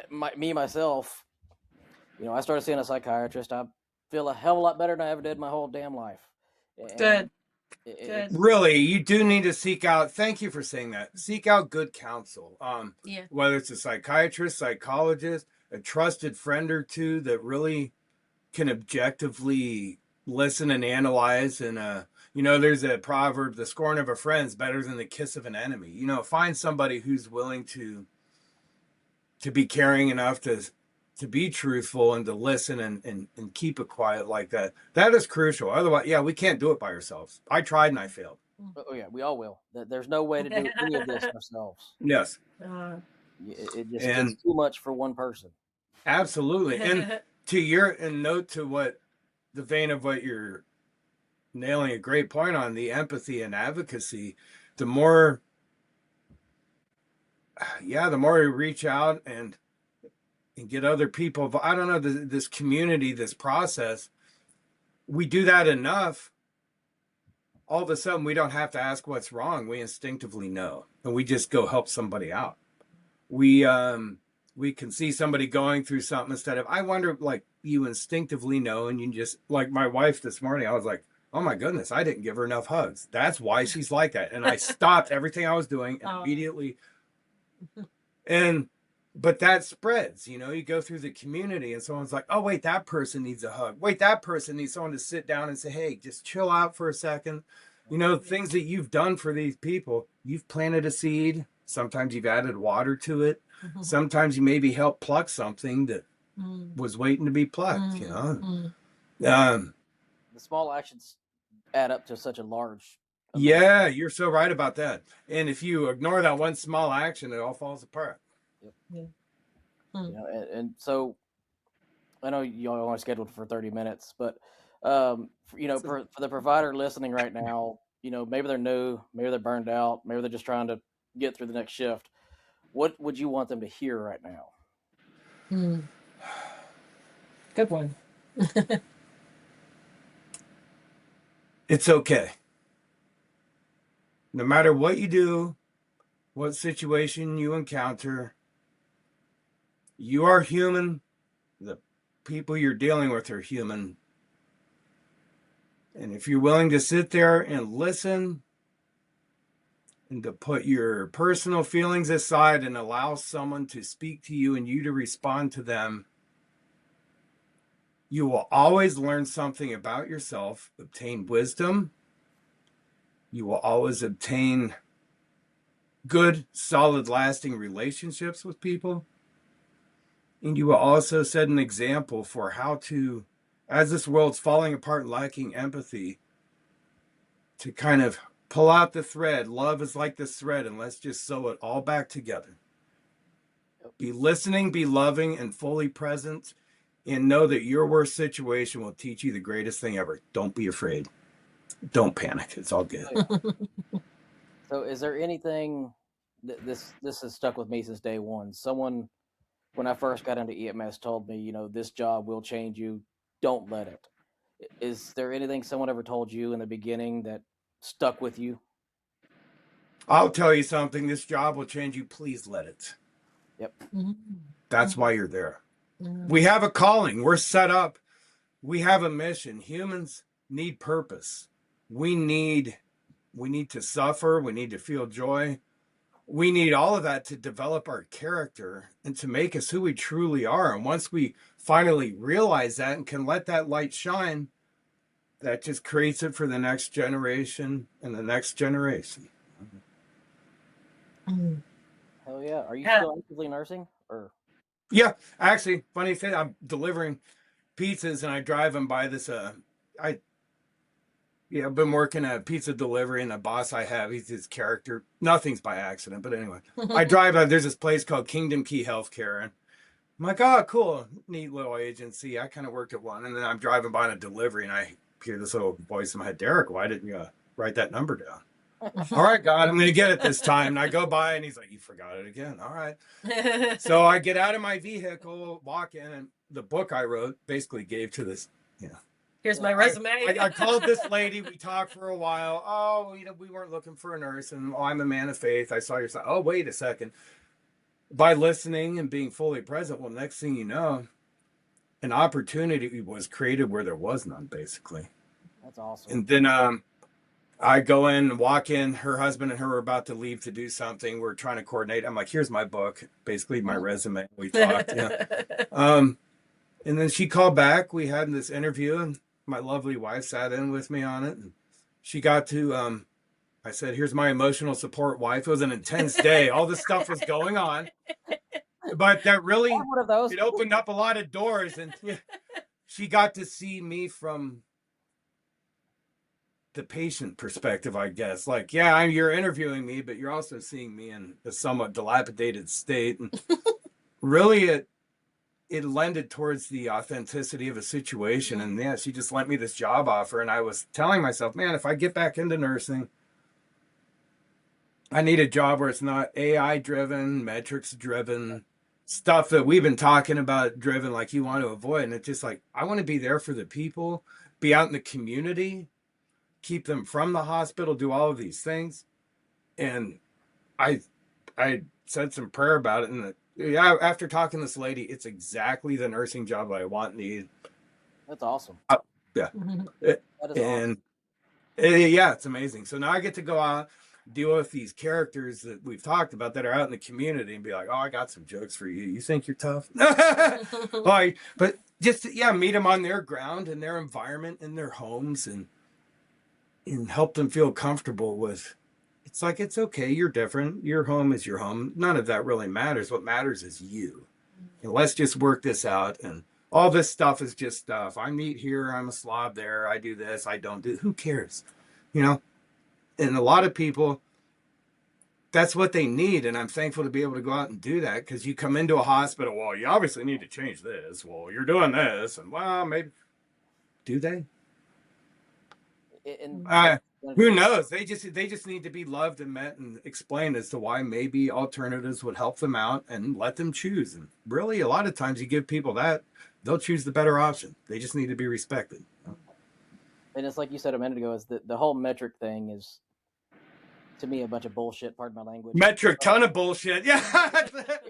myself, I started seeing a psychiatrist. I feel a hell of a lot better than I ever did my whole damn life. Good. Good. Really, you do need to seek out. Thank you for saying that. Seek out good counsel. Yeah. Whether it's a psychiatrist, psychologist, a trusted friend or two that really can objectively listen and analyze. And there's a proverb: "The scorn of a friend is better than the kiss of an enemy." Find somebody who's willing to be caring enough to be truthful and to listen and keep it quiet like that. That is crucial. Otherwise, yeah, we can't do it by ourselves. I tried and I failed. Oh yeah, we all will. There's no way to do any of this ourselves. Yes. It just And gets too much for one person. absolutely. And note to what the vein of what you're nailing a great point on, the empathy and advocacy, the more we reach out and get other people, I don't know, this community, this process, we do that enough, all of a sudden we don't have to ask what's wrong. We instinctively know, and we just go help somebody out. We can see somebody going through something instead of, I wonder, like, you instinctively know, and you just, like my wife this morning, I was like, oh my goodness, I didn't give her enough hugs. That's why she's like that. And I stopped everything I was doing and immediately. But that spreads, you go through the community and someone's like, oh, wait, that person needs a hug. Wait, that person needs someone to sit down and say, hey, just chill out for a second. Things that you've done for these people, you've planted a seed. Sometimes you've added water to it. Sometimes you maybe helped pluck something that was waiting to be plucked, The small actions add up to such a large amount. Yeah, you're so right about that. And if you ignore that one small action, it all falls apart. Yeah. And so I know y'all are only scheduled for 30 minutes, but for the provider listening right now, maybe they're new, maybe they're burned out, maybe they're just trying to get through the next shift. What would you want them to hear right now? Good one. It's okay. No matter what you do, what situation you encounter, you are human. The people you're dealing with are human. And if you're willing to sit there and listen and to put your personal feelings aside and allow someone to speak to you and you to respond to them, you will always learn something about yourself, obtain wisdom. You will always obtain good, solid, lasting relationships with people. And you will also set an example for how to, as this world's falling apart and lacking empathy, to kind of pull out the thread. Love is like this thread, and let's just sew it all back together. Be listening, be loving, and fully present, and know that your worst situation will teach you the greatest thing ever. Don't be afraid. Don't panic. It's all good. So is there anything, this has stuck with me since day one. Someone, when I first got into EMS, told me, this job will change you. Don't let it. Is there anything someone ever told you in the beginning that stuck with you? I'll tell you something. This job will change you. Please let it. Yep. That's why you're there. We have a calling. We're set up. We have a mission. Humans need purpose. We need to suffer. We need to feel joy. We need all of that to develop our character and to make us who we truly are. And once we finally realize that and can let that light shine, that just creates it for the next generation and the next generation. Hell yeah. Are you still actively nursing? Or? Yeah, actually, funny thing, I'm delivering pizzas and I drive them by this, I've been working at pizza delivery, and the boss I have, he's his character. Nothing's by accident, but anyway. I drive by, there's this place called Kingdom Key Healthcare, and I'm like, oh, cool, neat little agency. I kind of worked at one, and then I'm driving by on a delivery, and I hear this little voice in my head, Derek, why didn't you write that number down? All right, God, I'm going to get it this time. And I go by, and he's like, you forgot it again. All right. So I get out of my vehicle, walk in, and the book I wrote basically gave to this, Here's my resume. I called this lady. We talked for a while. Oh, we weren't looking for a nurse. And I'm a man of faith. I saw your sign. Oh, wait a second. By listening and being fully present, well, next thing you know, an opportunity was created where there was none, basically. That's awesome. And then I go in, walk in. Her husband and her were about to leave to do something. We're trying to coordinate. I'm like, here's my book, basically my resume. We talked. And then she called back. We had this interview, and my lovely wife sat in with me on it. And she got to, I said, here's my emotional support wife. It was an intense day. All this stuff was going on. But that really, One of those. it opened up a lot of doors. And she got to see me from the patient perspective, I guess. Like, yeah, you're interviewing me, but you're also seeing me in a somewhat dilapidated state. And really, it lended towards the authenticity of a situation. And yeah, she just lent me this job offer. And I was telling myself, man, if I get back into nursing, I need a job where it's not AI driven, metrics driven, stuff that we've been talking about driven, like you want to avoid. And it's just like, I want to be there for the people, be out in the community, keep them from the hospital, do all of these things. And I said some prayer about it, and yeah, after talking to this lady, it's exactly the nursing job I want and need. That's awesome. Yeah. That is And awesome. yeah, it's amazing. So now I get to go out, deal with these characters that we've talked about that are out in the community and be like, oh, I got some jokes for you. You think you're tough? Like, but just, yeah, meet them on their ground and their environment in their homes and help them feel comfortable with, it's like, it's okay. You're different. Your home is your home. None of that really matters. What matters is you. And let's just work this out. And all this stuff is just stuff. I meet here. I'm a slob there. I do this. I don't do. Who cares? You know? And a lot of people, that's what they need. And I'm thankful to be able to go out and do that, because you come into a hospital, well, you obviously need to change this. Well, you're doing this. And well, maybe, do they? And who knows? They just need to be loved and met and explained as to why maybe alternatives would help them out and let them choose. And really, a lot of times you give people that, they'll choose the better option. They just need to be respected. And it's like you said a minute ago, is the whole metric thing is, to me, a bunch of bullshit. Pardon my language. Metric, ton of bullshit. Yeah.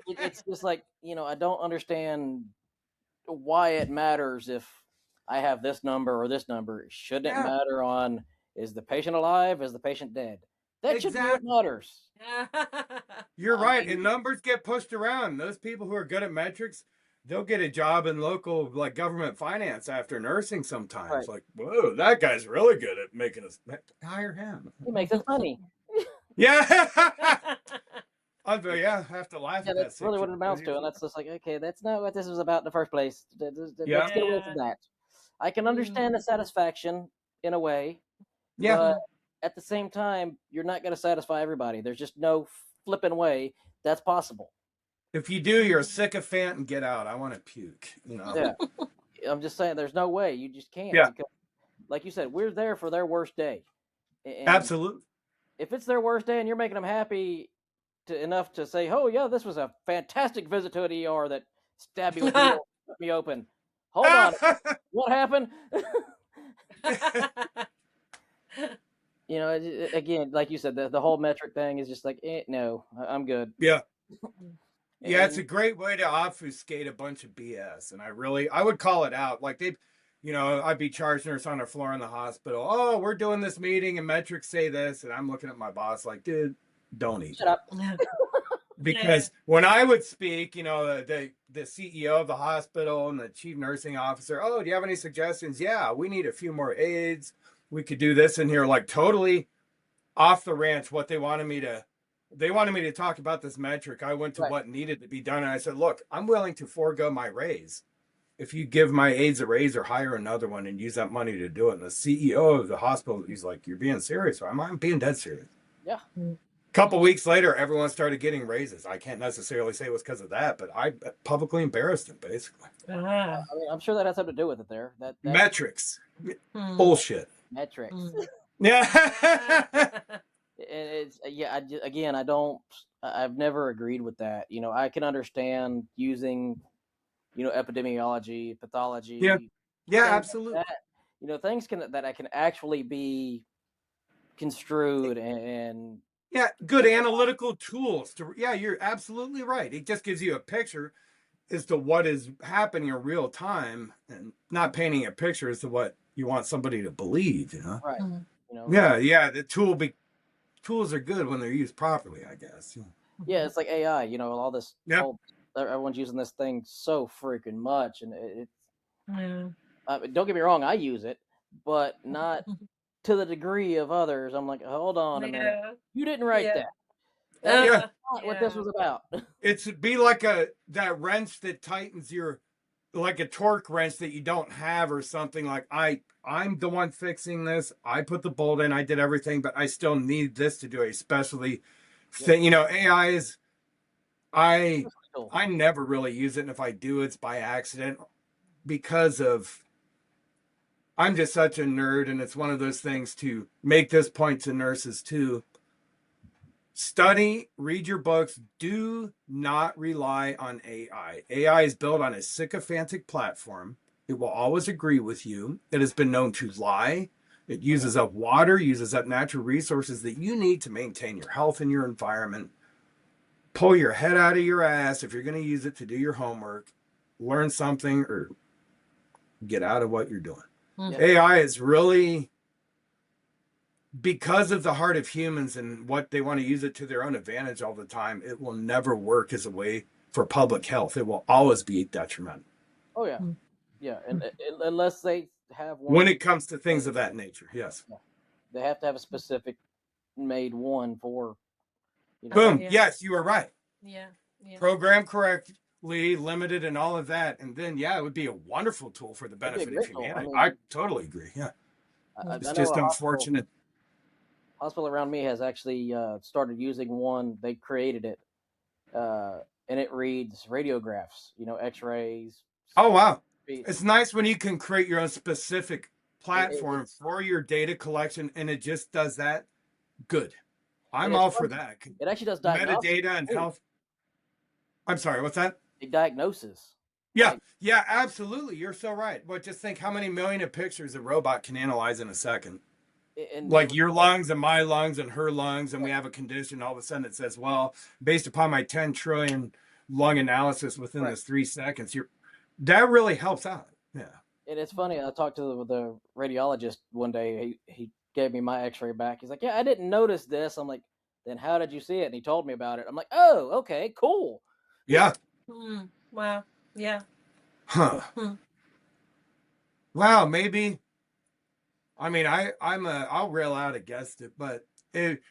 It's just like, I don't understand why it matters if I have this number or this number. Shouldn't it matter on, is the patient alive? Is the patient dead? That should be what matters. You're right. And numbers get pushed around. Those people who are good at metrics, they'll get a job in local, like, government finance after nursing sometimes. Right. Like, whoa, that guy's really good at making us, hire him. He makes us money. Yeah. Yeah, I have to laugh at that. That's really what it amounts to. And that's just like, okay, that's not what this was about in the first place. Let's get away from that. I can understand the satisfaction in a way. Yeah. But at the same time, you're not going to satisfy everybody. There's just no flipping way that's possible. If you do, you're a sycophant and get out. I want to puke. Yeah. I'm just saying, there's no way. You just can't. Yeah. Because, like you said, we're there for their worst day. And absolutely. If it's their worst day and you're making them happy enough to say, oh, yeah, this was a fantastic visit to an ER that stabbed me with the needle, cut me open. Hold on. What happened? Again, like you said, the whole metric thing is just like, no, I'm good. Yeah. Yeah, it's a great way to obfuscate a bunch of BS. And I would call it out. Like, I'd be charge nurse on a floor in the hospital. Oh, we're doing this meeting and metrics say this. And I'm looking at my boss like, dude, don't eat. Shut up. Because when I would speak, the CEO of the hospital and the chief nursing officer, oh, do you have any suggestions? Yeah, we need a few more aides. We could do this in here, like totally off the ranch. What they wanted me to talk about this metric. I went to what needed to be done. And I said, look, I'm willing to forego my raise if you give my aides a raise or hire another one and use that money to do it. And the CEO of the hospital, he's like, you're being serious? I'm being dead serious. Yeah. Couple weeks later, everyone started getting raises. I can't necessarily say it was because of that, but I publicly embarrassed them, basically. I mean, I'm sure that has something to do with it there. That metrics. Bullshit. Metrics. Yeah. It's I've never agreed with that. I can understand using, epidemiology, pathology. Yeah, absolutely. That, things that can actually be construed and good analytical tools you're absolutely right. It just gives you a picture as to what is happening in real time and not painting a picture as to what you want somebody to believe, Right. Yeah. The tools are good when they're used properly, I guess. Yeah, it's like AI. All this Yep. whole everyone's using this thing so freaking much, and it's Yeah. don't get me wrong, I use it, but not to the degree of others. I'm like, hold on a minute, Yeah. you didn't write Yeah. that. That is Yeah. not what this Yeah. was about. It's be like that wrench that tightens like a torque wrench that you don't have or something. Like I'm the one fixing this. I put the bolt in, I did everything, but I still need this to do a specialty thing. AI is I Cool. I never really use it, and if I do, it's by accident because of I'm just such a nerd, and it's one of those things to make this point to nurses too. Study, read your books. Do not rely on AI. AI is built on a sycophantic platform. It will always agree with you. It has been known to lie. It uses up water, uses up natural resources that you need to maintain your health and your environment. Pull your head out of your ass if you're going to use it to do your homework, learn something, or get out of what you're doing. Mhm. AI is really, because of the heart of humans and what they want to use it to their own advantage all the time, it will never work as a way for public health. It will always be detrimental. Oh yeah, Mm. yeah, and unless they have one, When it comes to things of that nature, yes. they have to have a specific made one for. Boom. Yeah. Yes, you are right. Yeah. Yeah. Program correctly, limited, and all of that. And then, yeah, it would be a wonderful tool for the It'd be a benefit of great tool. humanity. I I mean, totally agree. Yeah. I It's know just a unfortunate. hospital around me has actually started using one. They created it, and it reads radiographs. X-rays. Oh, wow. It, It's nice when you can create your own specific platform it's for your data collection and it just does that. Good. and I'm it's all for fun. that. It actually does diagnosis. Metadata and health. I'm sorry, what's that? It diagnoses. Yeah, Like, yeah, absolutely. You're so right. But just think how many million of pictures a robot can analyze in a second. and Like your lungs and my lungs and her lungs, and we have a condition. All of a sudden, it says, "Well, based upon my 10 trillion lung analysis within right. this 3 seconds, that really helps out." Yeah. And it's funny. I talked to the radiologist one day. He gave me my X-ray back. He's like, "Yeah, I didn't notice this." I'm like, "Then how did you see it?" And he told me about it. I'm like, "Oh, okay, cool." Yeah. Wow. Yeah. Huh. Hmm. Wow. Maybe. I mean, I'll rail out against it, but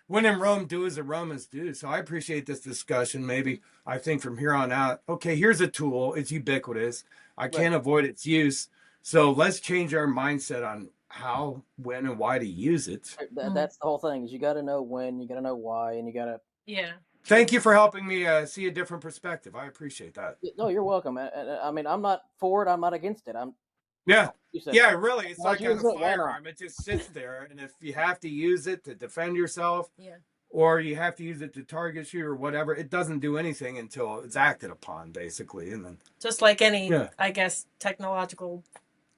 when in Rome, do as the Romans do. So I appreciate this discussion. Maybe I think from here on out, okay, here's a tool. It's ubiquitous. I can't avoid its use. So let's change our mindset on how, when, and why to use it. That's the whole thing. Is you got to know when, you got to know why, and you got to. Yeah. Thank you for helping me see a different perspective. I appreciate that. No, you're welcome. I mean, I'm not for it. I'm not against it. Yeah. You said Yeah, really. It's I'll like a use it, why not? firearm. It just sits there. And if you have to use it to defend yourself, Yeah. or you have to use it to target you or whatever, it doesn't do anything until it's acted upon, basically. And then Just like any, Yeah. I guess, technological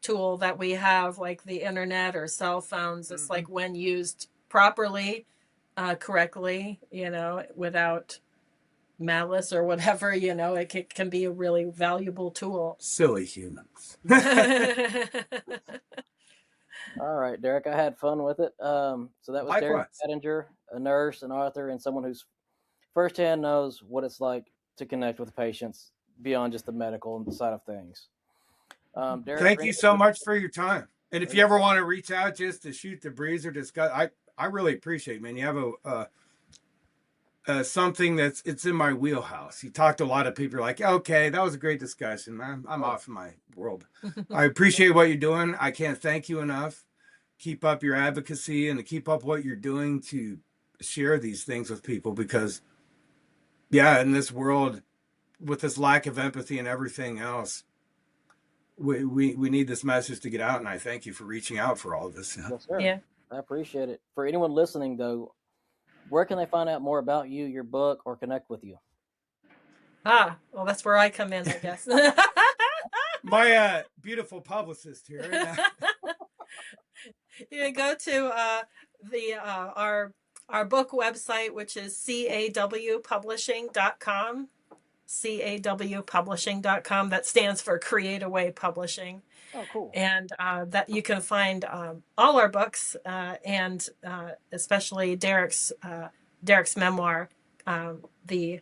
tool that we have, like the internet or cell phones, it's like when used properly, correctly, without malice or whatever, it can be a really valuable tool. silly humans. All right, Derek. I had fun with it. So that was Derek Likewise. Hadinger, a nurse, an author, and someone who's firsthand knows what it's like to connect with patients beyond just the medical and the side of things. Derek, Thank you so much for your time. And if you ever want to reach out just to shoot the breeze or discuss, I really appreciate it, man. You have something it's in my wheelhouse. You talk to a lot of people, you're like, okay, that was a great discussion. I'm off in my world. I appreciate what you're doing. I can't thank you enough. Keep up your advocacy and to keep up what you're doing to share these things with people, because in this world with this lack of empathy and everything else, we need this message to get out, and I thank you for reaching out for all of this. Yes, sir. Yeah. I appreciate it. For anyone listening, though, where can they find out more about you, your book, or connect with you? Well, that's where I come in, I guess. My beautiful publicist here. You can go to our book website, which is cawpublishing.com. cawpublishing.com. That stands for Create Away Publishing. Oh, cool. And that you can find all our books and especially Derek's memoir, the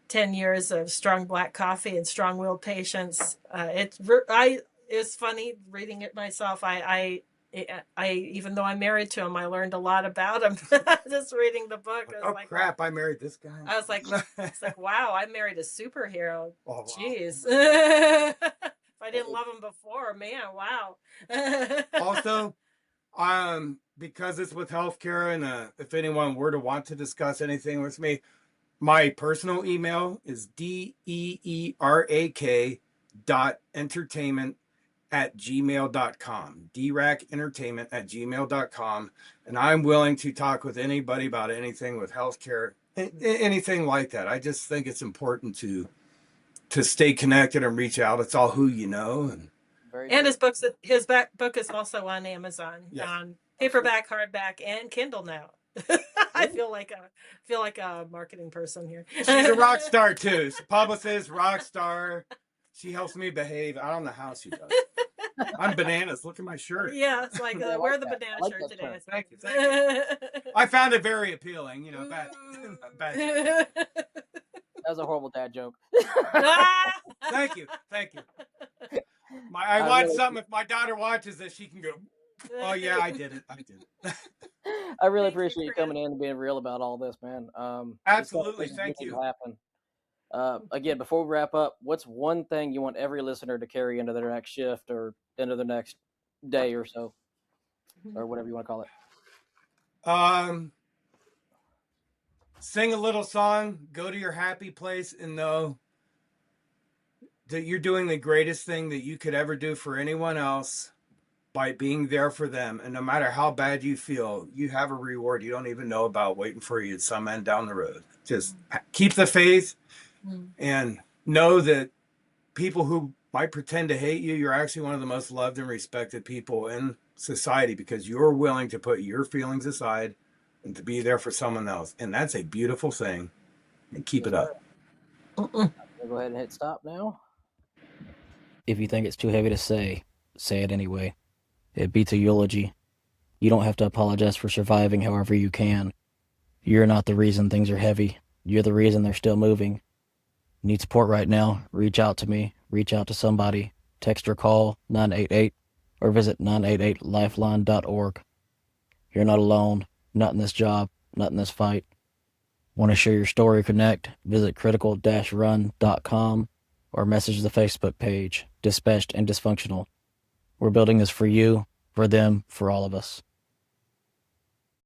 10 years of strong black coffee and strong-willed patience. It's funny reading it myself. I even though I'm married to him, I learned a lot about him just reading the book. Oh crap! I married this guy. I was like, it's like, wow, I married a superhero. Oh, wow. Jeez. If I didn't love him before, man, wow. Also, because it's with healthcare, and if anyone were to want to discuss anything with me, my personal email is deerak.entertainment@gmail.com. DRACentertainment@gmail.com. And I'm willing to talk with anybody about anything with healthcare, anything like that. I just think it's important to stay connected and reach out. It's all who you know. And his book is also on Amazon, Yes. on paperback, hardback, and Kindle now. I feel like a marketing person here. She's a rock star too. She's a publicist, rock star. She helps me behave. I don't know how she does. I'm bananas. Look at my shirt. Yeah, it's like wear the banana like shirt that today. shirt. Thank you. I found it very appealing. Bad. That was a horrible dad joke. Thank you. I want something. If my daughter watches this, she can go, "Oh yeah, I did it. I really appreciate you coming in and being real about all this, man. Absolutely. Thank you. Happen. Again, before we wrap up, what's one thing you want every listener to carry into their next shift or into the next day or so, or whatever you want to call it? Sing a little song, go to your happy place, and know that you're doing the greatest thing that you could ever do for anyone else by being there for them. And no matter how bad you feel, you have a reward you don't even know about waiting for you at some end down the road. Just keep the faith and know that people who might pretend to hate you, you're actually one of the most loved and respected people in society because you're willing to put your feelings aside and to be there for someone else. And that's a beautiful thing. And keep it up. I'll go ahead and hit stop now. If you think it's too heavy to say it anyway. It beats a eulogy. You don't have to apologize for surviving however you can. You're not the reason things are heavy. You're the reason they're still moving. Need support right now? Reach out to me. Reach out to somebody. Text or call 988 or visit 988lifeline.org. You're not alone. Not in this job. Not in this fight. Want to share your story or connect? Visit critical-run.com or message the Facebook page, Dispatched and Dysfunctional. We're building this for you, for them, for all of us.